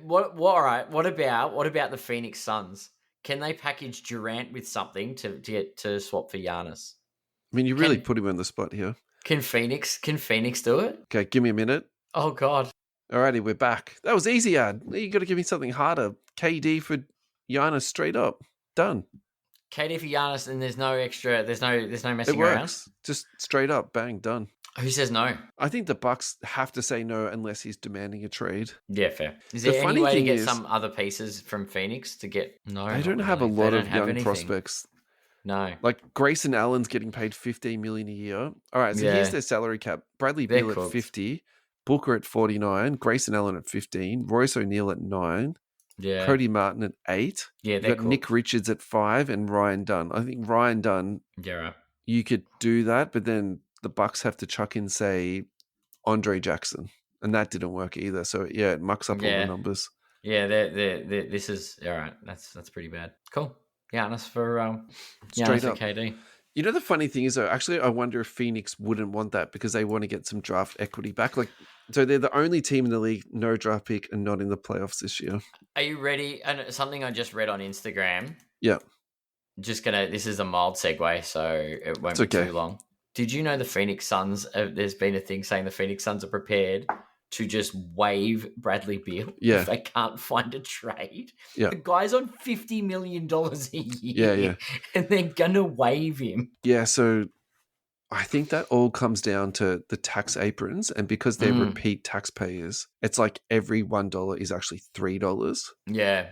All right. What about the Phoenix Suns? Can they package Durant with something to swap for Giannis? I mean, you really put him on the spot here. Can Phoenix do it? Okay, give me a minute. Oh, God. Alrighty, we're back. That was easy, Ad. You got to give me something harder. KD for Giannis straight up. Done. KD for Giannis, and there's no messing It works. around. Just straight up, bang, done. Who says no? I think the Bucks have to say no unless he's demanding a trade. Yeah, fair. Is there any way to get some other pieces from Phoenix to get? No, they don't have a lot of young prospects. No, like Grayson Allen's getting paid $15 million a year. All right, so here's their salary cap: Bradley Beal at 50, Booker at 49, Grayson Allen at 15, Royce O'Neal at 9. Yeah. Cody Martin at 8. Yeah, you've got Nick Richards at 5 and Ryan Dunn. I think Ryan Dunn, you could do that, but then the Bucks have to chuck in, say, Andre Jackson, and that didn't work either. So yeah, it mucks up all the numbers. Yeah, this is all right. That's pretty bad. Cool. Giannis for Giannis for KD. You know, the funny thing is, though, actually, I wonder if Phoenix wouldn't want that because they want to get some draft equity back. Like, so they're the only team in the league, no draft pick and not in the playoffs this year. Are you ready? And something I just read on Instagram. Yeah. This is a mild segue, so it won't be too long. Did you know the Phoenix Suns, there's been a thing saying the Phoenix Suns are prepared to just waive Bradley Beal if they can't find a trade? Yeah. The guy's on $50 million a year. Yeah. And they're going to waive him. Yeah, so I think that all comes down to the tax aprons. And because they're repeat taxpayers, it's like every $1 is actually $3. Yeah.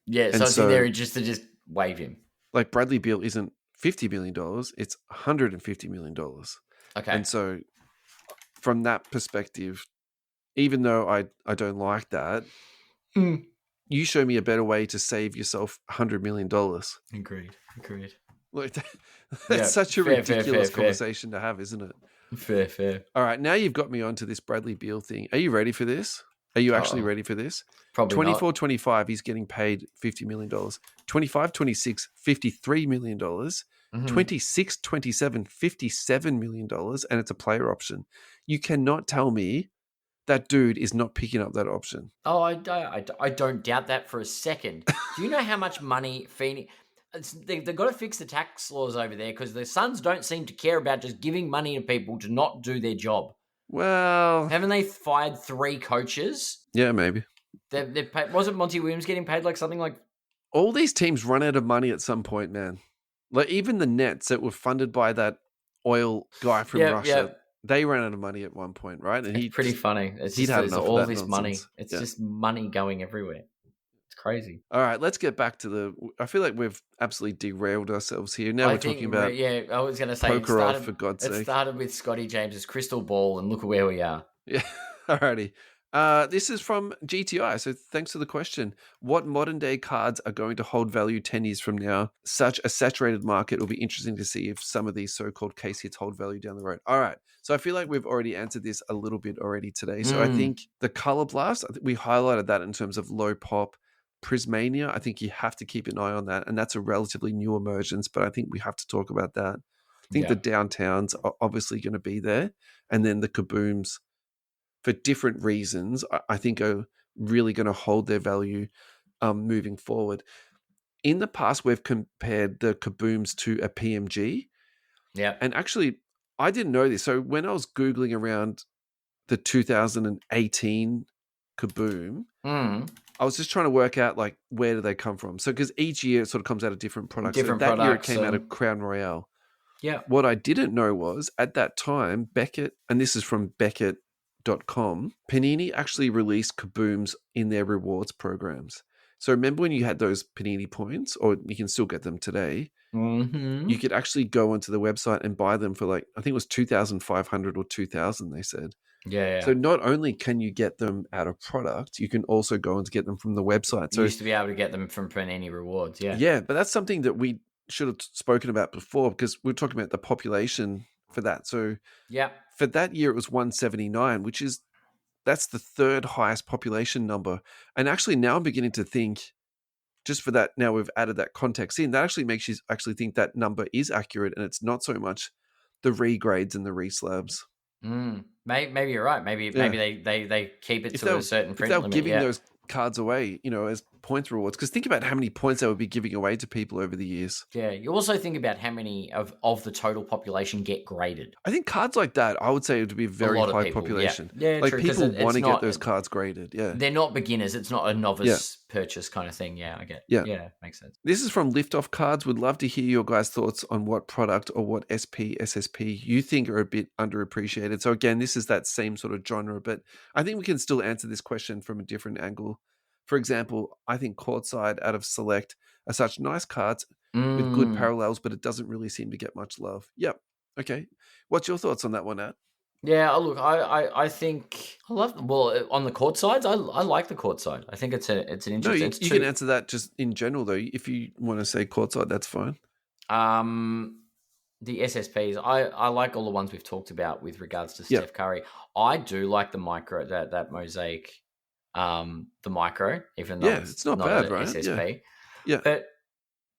Yeah, so I think they're just to just waive him. Like Bradley Beal isn't $50 million, it's $150 million. Okay. And so from that perspective, even though I don't like that, you show me a better way to save yourself $100 million. Agreed. Like that's such a ridiculous conversation to have, isn't it? Fair. All right, now you've got me onto this Bradley Beal thing. Are you ready for this? Are you actually ready for this? Probably 24-25, he's getting paid $50 million. 25-26, $53 million. 26-27, $57 million. And it's a player option. You cannot tell me that dude is not picking up that option. Oh, I don't doubt that for a second. Do you know how much money Phoenix... They've got to fix the tax laws over there because the Suns don't seem to care about just giving money to people to not do their job. Well, haven't they fired 3 coaches? Yeah, maybe. They've paid, wasn't Monty Williams getting paid like something like? All these teams run out of money at some point, man. Like even the Nets that were funded by that oil guy from Russia, they ran out of money at one point, right? And it's pretty funny. It's he'd just had it's enough of all that this nonsense. money. It's just money going everywhere. It's crazy. All right, let's get back to I feel like we've absolutely derailed ourselves here. Now we're talking about I was going to say Prokhorov, for God's sake. It started with Scotty James's crystal ball, and look at where we are. Yeah, alrighty. This is from GTI, so thanks for the question. What modern day cards are going to hold value 10 years from now? Such a saturated market, it'll be interesting to see if some of these so-called case hits hold value down the road. All right, so I feel like we've already answered this a little bit already today. So I think the Color Blast, we highlighted that in terms of low pop. Prismania, I think you have to keep an eye on that, and that's a relatively new emergence, but I think we have to talk about that. I think the Downtowns are obviously going to be there, and then the Kabooms, for different reasons, I think are really going to hold their value moving forward. In the past, we've compared the Kabooms to a PMG. Yeah. And actually, I didn't know this. So when I was Googling around the 2018 Kaboom, I was just trying to work out, like, where do they come from? So because each year it sort of comes out of different products. So that year it came out of Crown Royale. Yeah. What I didn't know was, at that time, Beckett, and this is from Beckett.com, Panini actually released Kabooms in their rewards programs. So remember when you had those Panini points, or you can still get them today, you could actually go onto the website and buy them for, like, I think it was 2,500 or 2,000, they said. Yeah. So not only can you get them out of product, you can also go and get them from the website. So you used to be able to get them from Panini Rewards, yeah. Yeah, but that's something that we should have spoken about before, because we were talking about the population for that. So for that year, it was 179, that's the third highest population number. And actually now I'm beginning to think, just for that, now we've added that context in, that actually makes you actually think that number is accurate, and it's not so much the regrades and the reslabs. Maybe you're right. Maybe they keep it to a certain print limit. If they were giving those cards away, as points rewards, because think about how many points they would be giving away to people over the years. Yeah, you also think about how many of the total population get graded. I think cards like that, I would say it would be a very high population. Yeah, like true, people want to get those cards graded. Yeah, they're not beginners. It's not a novice purchase kind of thing. Yeah, I get. Yeah, makes sense. This is from Liftoff Cards. Would love to hear your guys' thoughts on what product or what SP, SSP you think are a bit underappreciated. So again, this is that same sort of genre, but I think we can still answer this question from a different angle. For example, I think Courtside out of Select are such nice cards with good parallels, but it doesn't really seem to get much love. Yep. Okay. What's your thoughts on that one, Nat? Yeah, look, I think I love on the court sides. I like the court side. I think it's an interesting. No, you can answer that just in general though. If you want to say court side, that's fine. The SSPs, I like all the ones we've talked about with regards to Steph Curry. I do like the micro, that mosaic, the micro, even though it's not bad, right? SSP. Yeah. But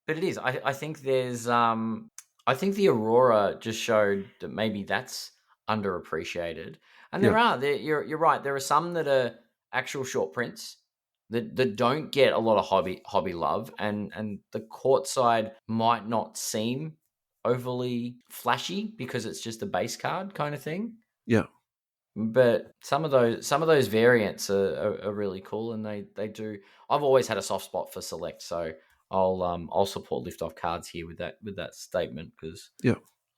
it is. I think there's I think the Aurora just showed that maybe that's underappreciated. And you're right. There are some that are actual short prints that don't get a lot of hobby love, and the court side might not seem overly flashy because it's just a base card kind of thing. Yeah. But some of those variants are really cool, and they do. I've always had a soft spot for Select, so I'll support Liftoff Cards here with that statement, because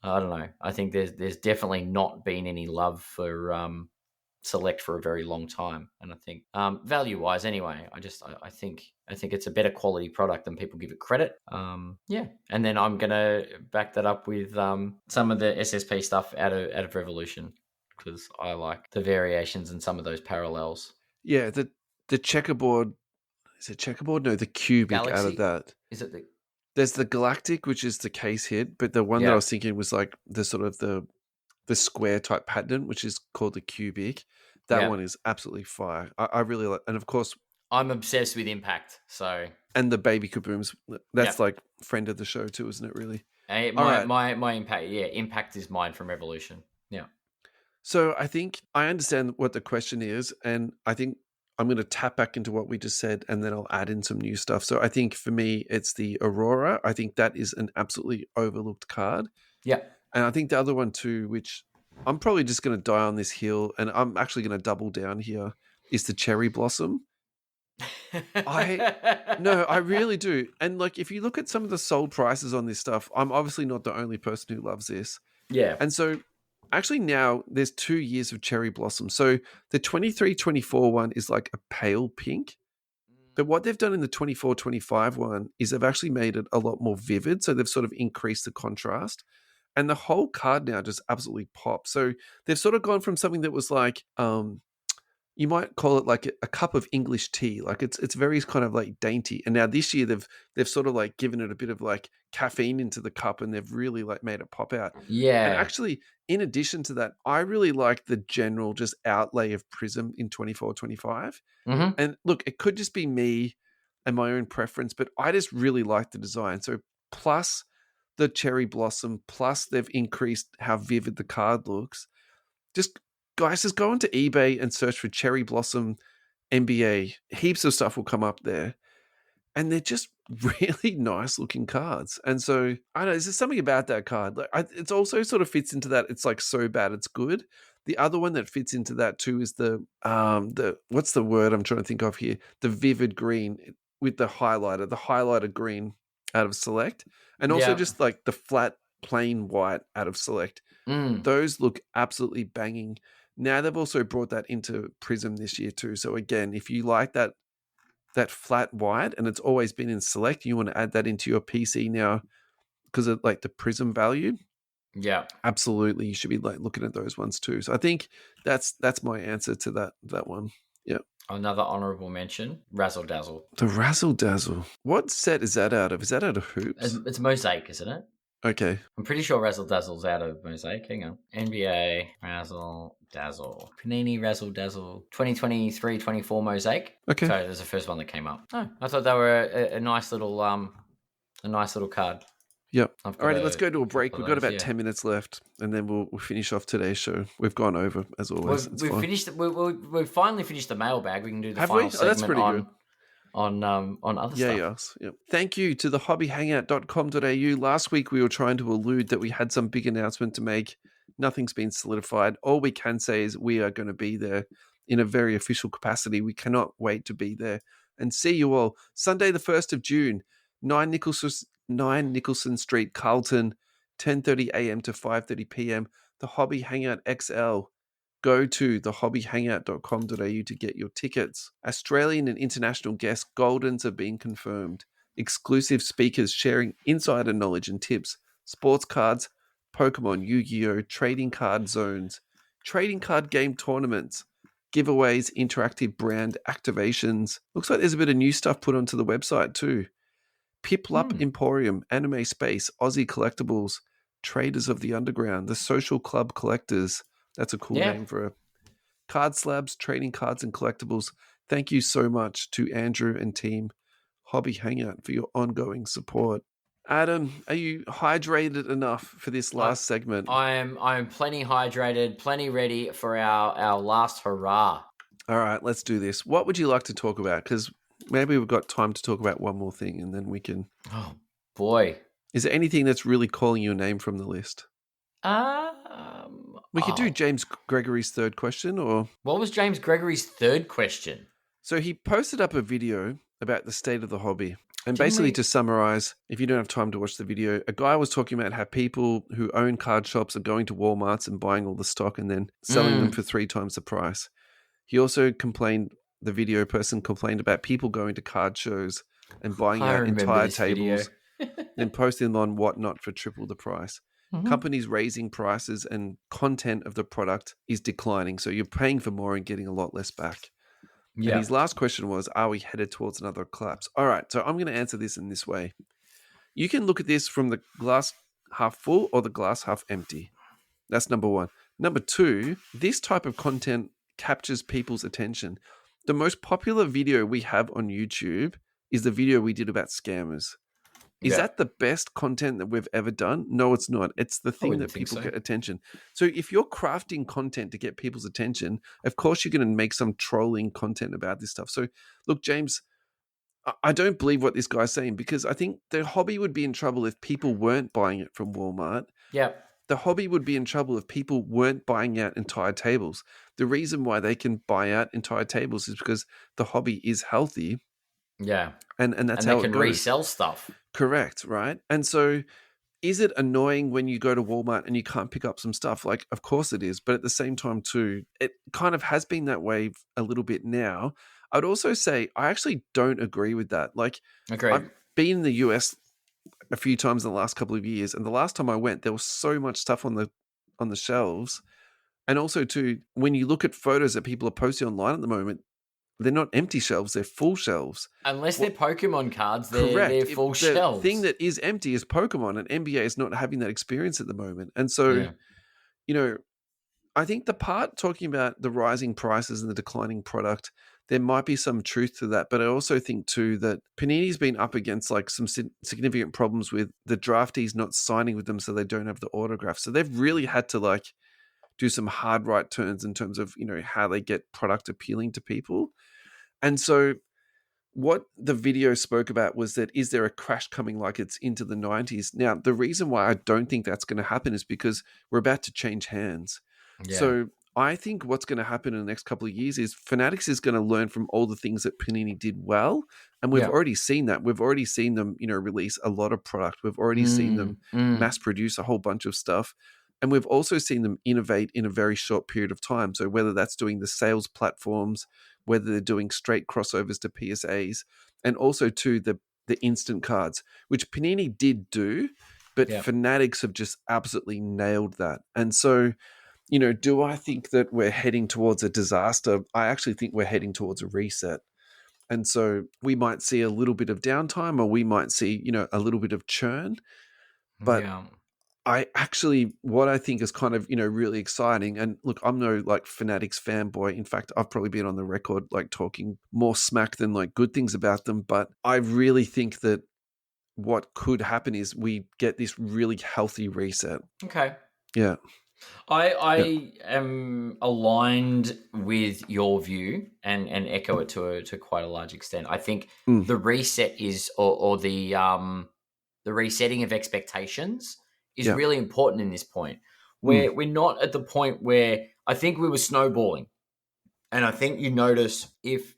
I don't know. I think there's definitely not been any love for Select for a very long time, and I think value wise anyway, I think it's a better quality product than people give it credit. And then I'm gonna back that up with some of the SSP stuff out of Revolution, because I like the variations and some of those parallels. Yeah, the checkerboard. Is it checkerboard? No, the cubic Galaxy? Out of that. Is it There's the Galactic, which is the case hit, but the one that I was thinking was like the sort of the square type pattern, which is called the cubic. That one is absolutely fire. I really like, and of course, I'm obsessed with Impact. So, and the baby Kabooms, that's like friend of the show too, isn't it? Really. My Impact, Impact is mine from Revolution. Yeah. So I think I understand what the question is, and I think I'm going to tap back into what we just said, and then I'll add in some new stuff. So I think for me, it's the Aurora. I think that is an absolutely overlooked card. Yeah. And I think the other one too, which I'm probably just going to die on this hill, and I'm actually going to double down here, is the cherry blossom. I really do. And like, if you look at some of the sold prices on this stuff, I'm obviously not the only person who loves this. Yeah. And so actually now there's 2 years of cherry blossom. So the 23-24 one is like a pale pink. But what they've done in the 24-25 one is they've actually made it a lot more vivid. So they've sort of increased the contrast. And the whole card now just absolutely pops. So they've sort of gone from something that was like you might call it like a cup of English tea. Like it's very kind of like dainty. And now this year they've sort of like given it a bit of like caffeine into the cup, and they've really like made it pop out. And Yeah. actually, in addition to that, I really like the general just outlay of Prism in 24-25. Mm-hmm. And look, it could just be me and my own preference, but I just really like the design. So plus the cherry blossom, plus they've increased how vivid the card looks. Just guys, just go onto eBay and search for cherry blossom NBA. Heaps of stuff will come up there. And they're just really nice looking cards. And so I don't know, there's just something about that card. Like it's also sort of fits into that. It's like so bad it's good. The other one that fits into that too is the what's the word I'm trying to think of here? The vivid green with the highlighter green out of Select, and also Yeah. just like the flat plain white out of Select. Mm. Those look absolutely banging. Now they've also brought that into Prism this year too. So again, if you like that flat white and it's always been in Select, you want to add that into your PC now because of like the Prism value. Yeah. Absolutely, you should be like looking at those ones too. So I think that's my answer to that one. Yeah. Another honorable mention, Razzle Dazzle. The Razzle Dazzle. What set is that out of? Is that out of Hoops? It's Mosaic, isn't it? Okay. I'm pretty sure Razzle Dazzle's out of Mosaic. Hang on. NBA Razzle Dazzle. Panini Razzle Dazzle. 2023-24 Mosaic. Okay. So there's the first one that came up. Oh, I thought they were a nice little card. Yep. All right, let's go to a break. We've got about yeah. 10 minutes left, and then we'll finish off today's show. We've gone over, as always. We've finished. We've finally finished the mailbag. We can do the Have final we? segment That's pretty good. on other stuff. Yes. Yep. Thank you to the hobbyhangout.com.au. Last week we were trying to allude that we had some big announcement to make. Nothing's been solidified. All we can say is we are going to be there in a very official capacity. We cannot wait to be there and see you all. Sunday the 1st of June, 9 Nicholson Street, Carlton, 10:30 a.m. to 5:30 p.m. The Hobby Hangout XL. Go to thehobbyhangout.com.au to get your tickets. Australian and international guests, Goldens are being confirmed. Exclusive speakers sharing insider knowledge and tips. Sports cards, Pokemon, Yu-Gi-Oh, trading card zones, trading card game tournaments, giveaways, interactive brand activations. Looks like there's a bit of new stuff put onto the website too. Piplup Emporium, Anime Space, Aussie Collectibles, Traders of the Underground, the Social Club Collectors. That's a cool name for a Card Slabs, Trading Cards and Collectibles. Thank you so much to Andrew and team Hobby Hangout for your ongoing support. Adam, are you hydrated enough for this last segment? I'm plenty hydrated, plenty ready for our last hurrah. All right, let's do this. What would you like to talk about? Because maybe we've got time to talk about one more thing, and then we can. Oh boy! Is there anything that's really calling your name from the list? We could do James Gregory's third question, or what was James Gregory's third question? So he posted up a video about the state of the hobby. And basically, to summarize, if you don't have time to watch the video, a guy was talking about how people who own card shops are going to Walmarts and buying all the stock and then selling them for 3 times the price. He also the video person complained about people going to card shows and buying out entire tables, then posting on Whatnot for triple the price. Companies raising prices and content of the product is declining. So you're paying for more and getting a lot less back. Yeah. And his last question was, are we headed towards another collapse? All right, so I'm going to answer this in this way. You can look at this from the glass half full or the glass half empty. That's number one. Number two, this type of content captures people's attention. The most popular video we have on YouTube is the video we did about scammers. Is that the best content that we've ever done? No, it's not. It's the thing that people get attention. So if you're crafting content to get people's attention, of course you're going to make some trolling content about this stuff. So look, James, I don't believe what this guy's saying because I think the hobby would be in trouble if people weren't buying it from Walmart. Yeah. the hobby would be in trouble if people weren't buying out entire tables. The reason why they can buy out entire tables is because the hobby is healthy, Yeah. and that's And they how it can goes. resell stuff. Correct, right? And so is it annoying when you go to Walmart and you can't pick up some stuff? Like, of course it is. But at the same time, too, it kind of has been that way a little bit now. I'd also say I actually don't agree with that. Like, Agreed. I've been in the US a few times in the last couple of years, and the last time I went, there was so much stuff on the shelves. And also, too, when you look at photos that people are posting online at the moment, they're not empty shelves; they're full shelves. Unless they're Pokemon cards, Correct. they're full The thing shelves. that is empty is Pokemon, and NBA is not having that experience at the moment. And so, Yeah. you know, I think the part talking about the rising prices and the declining product, there might be some truth to that. But I also think too that Panini's been up against like some significant problems with the draftees not signing with them, so they don't have the autograph. So they've really had to like do some hard right turns in terms of how they get product appealing to people. And so what the video spoke about was that is there a crash coming like it's into the 90s? Now, the reason why I don't think that's going to happen is because we're about to change hands. Yeah. So I think what's going to happen in the next couple of years is Fanatics is going to learn from all the things that Panini did well. And we've Yeah. already seen that. We've already seen them, release a lot of product. We've already seen them mass produce a whole bunch of stuff. And we've also seen them innovate in a very short period of time. So whether that's doing the sales platforms, whether they're doing straight crossovers to PSAs, and also to the instant cards, which Panini did do, but Yeah. Fanatics have just absolutely nailed that. And so, do I think that we're heading towards a disaster? I actually think we're heading towards a reset. And so we might see a little bit of downtime, or we might see, a little bit of churn. But Yeah. what I think is kind of, really exciting, and look, I'm no like Fanatics fanboy. In fact, I've probably been on the record like talking more smack than like good things about them. But I really think that what could happen is we get this really healthy reset. Okay. Yeah. I am aligned with your view and echo it to quite a large extent. I think the reset is or the resetting of expectations is really important in this point. Where we're not at the point where I think we were snowballing. And I think you notice if,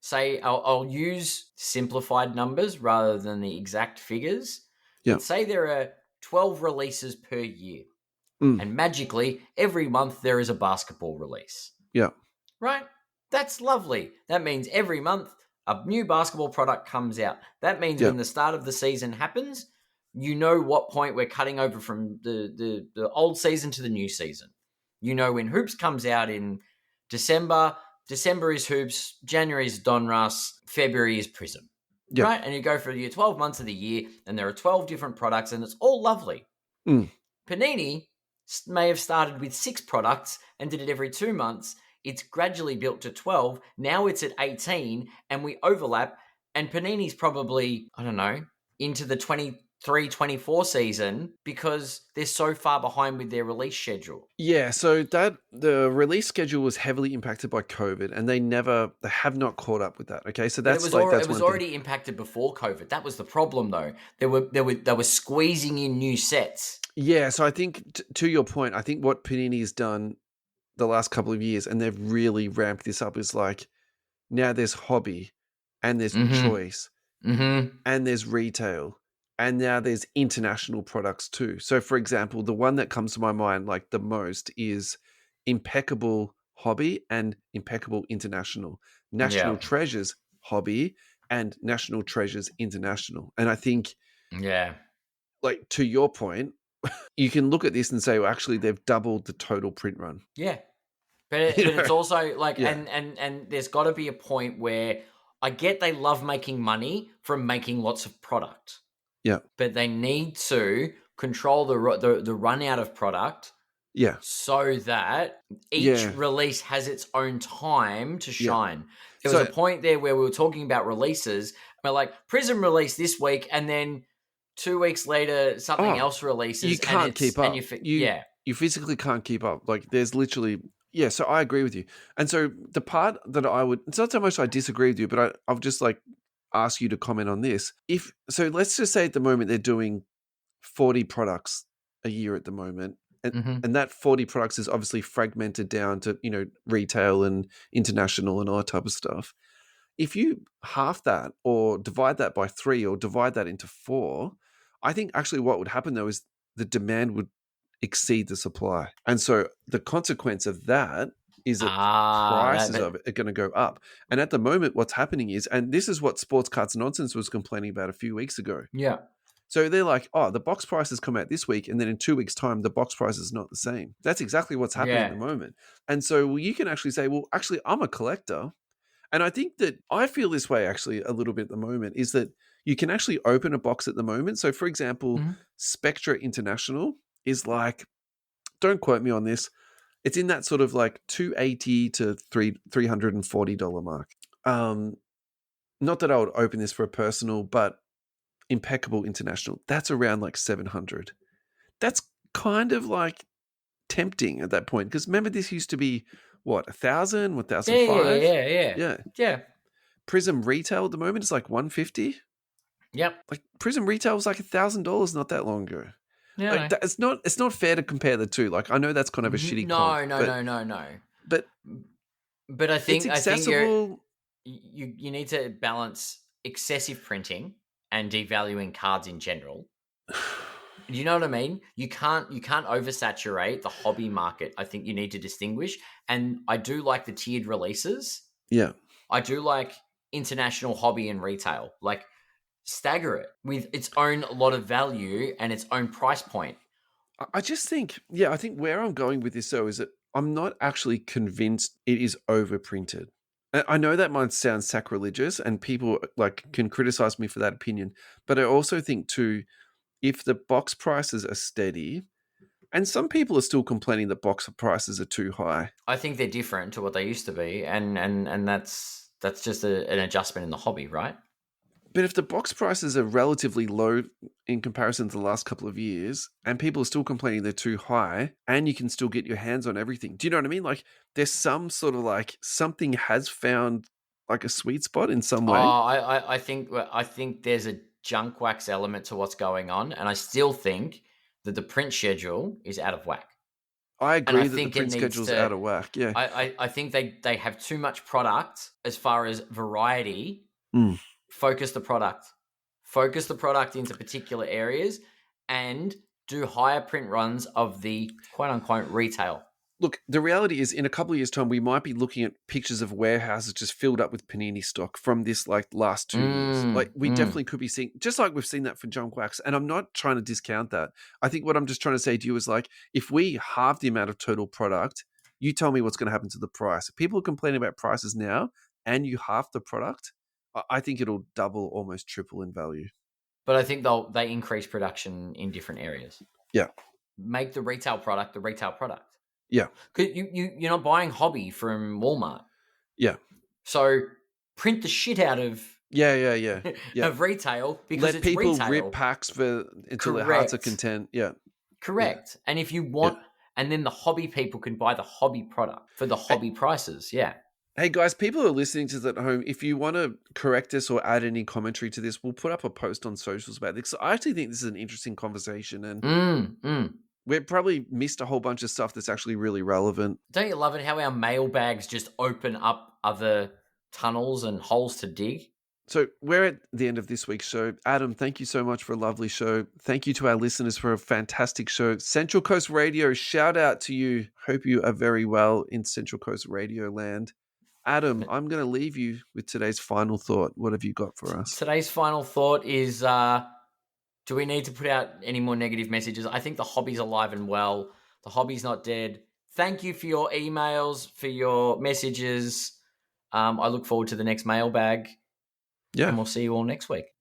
say, I'll use simplified numbers rather than the exact figures, Yeah. but say there are 12 releases per year. And magically, every month there is a basketball release. Yeah. Right? That's lovely. That means every month a new basketball product comes out. That means when the start of the season happens, you know what point we're cutting over from the old season to the new season. You know when Hoops comes out in December is Hoops, January is Donruss, February is Prism. Yeah. Right? And you go for your 12 months of the year, and there are 12 different products, and it's all lovely. Panini may have started with 6 products and did it every 2 months. It's gradually built to 12. Now it's at 18, and we overlap. And Panini's probably, I don't know, into the 23-24 season because they're so far behind with their release schedule. Yeah, so that the release schedule was heavily impacted by COVID, and they have not caught up with that. Okay, so that's it was already impacted before COVID. That was the problem, though. They were squeezing in new sets. Yeah, so I think to your point, I think what Panini's done the last couple of years, and they've really ramped this up, is like now there's hobby, and there's choice, and there's retail, and now there's international products too. So, for example, the one that comes to my mind like the most is Impeccable Hobby and Impeccable International, National Treasures Hobby and National Treasures International. And I think, like to your point, you can look at this and say, well, actually, they've doubled the total print run. Yeah. But it's also like, and there's got to be a point where I get they love making money from making lots of product. Yeah. But they need to control the run out of product. Yeah. So that each release has its own time to shine. There was a point there where we were talking about releases. We're like, Prism released this week, and then 2 weeks later, something else releases. You can't keep up. You physically can't keep up. Like, there's literally... Yeah, so I agree with you. And so the part that it's not so much I disagree with you, but I'll just like ask you to comment on this. So let's just say at the moment they're doing 40 products a year at the moment. And that 40 products is obviously fragmented down to, retail and international and all that type of stuff. If you half that or divide that by 3 or divide that into 4, I think actually what would happen though is the demand would exceed the supply. And so the consequence of that is that prices of it are going to go up. And at the moment, what's happening is, and this is what Sports Cards Nonsense was complaining about a few weeks ago. Yeah. So they're like, oh, the box prices come out this week, and then in 2 weeks' time, the box price is not the same. That's exactly what's happening at the moment. And so you can actually say, well, actually, I'm a collector. And I think that I feel this way actually a little bit at the moment, is that you can actually open a box at the moment. So for example, Spectra International is like, don't quote me on this, it's in that sort of like $280 to $340 mark. Not that I would open this for a personal, but Impeccable International, that's around like $700. That's kind of like tempting at that point, because remember this used to be what, 1,000, 1,005? Yeah. Prism Retail at the moment is like $150. Yep. Like Prism Retail was like $1,000 not that long ago. Yeah, like, it's not fair to compare the two. Like I know that's kind of a shitty comp. No. But I think it's accessible. You need to balance excessive printing and devaluing cards in general. You know what I mean? You can't oversaturate the hobby market. I think you need to distinguish. And I do like the tiered releases. Yeah. I do like international, hobby, and retail. Like, stagger it with its own lot of value and its own price point. I just think, I think where I'm going with this though is that I'm not actually convinced it is overprinted. I know that might sound sacrilegious and people like can criticize me for that opinion, but I also think too, if the box prices are steady, and some people are still complaining that box prices are too high. I think they're different to what they used to be, and that's just an adjustment in the hobby, right? But if the box prices are relatively low in comparison to the last couple of years, and people are still complaining they're too high, and you can still get your hands on everything, do you know what I mean? Like, there's some sort of like something has found like a sweet spot in some way. I think there's a junk wax element to what's going on, and I still think that the print schedule is out of whack. I agree that the print schedule's out of whack. Yeah, I think they have too much product as far as variety. Focus the product into particular areas, and do higher print runs of the quote unquote retail. Look, the reality is in a couple of years' time, we might be looking at pictures of warehouses just filled up with Panini stock from this like last 2 years. Like we definitely could be seeing, just like we've seen that for junk wax. And I'm not trying to discount that. I think what I'm just trying to say to you is like, if we halve the amount of total product, you tell me what's going to happen to the price. If people are complaining about prices now and you halve the product, I think it'll double, almost triple in value. But I think they increase production in different areas. Yeah. Make the retail product the retail product. Yeah. Because you're not buying hobby from Walmart. Yeah. So print the shit out of of retail, because let people retail. Rip packs until their hearts are content. Yeah. Correct. And if you want, and then the hobby people can buy the hobby product for the hobby prices. Yeah. Hey guys, people who are listening to this at home, if you want to correct us or add any commentary to this, we'll put up a post on socials about this. So I actually think this is an interesting conversation, and we've probably missed a whole bunch of stuff that's actually really relevant. Don't you love it how our mailbags just open up other tunnels and holes to dig? So we're at the end of this week's show. Adam, thank you so much for a lovely show. Thank you to our listeners for a fantastic show. Central Coast Radio, shout out to you. Hope you are very well in Central Coast Radio land. Adam, I'm going to leave you with today's final thought. What have you got for us? Today's final thought is, do we need to put out any more negative messages? I think the hobby's alive and well. The hobby's not dead. Thank you for your emails, for your messages. I look forward to the next mailbag. Yeah. And we'll see you all next week.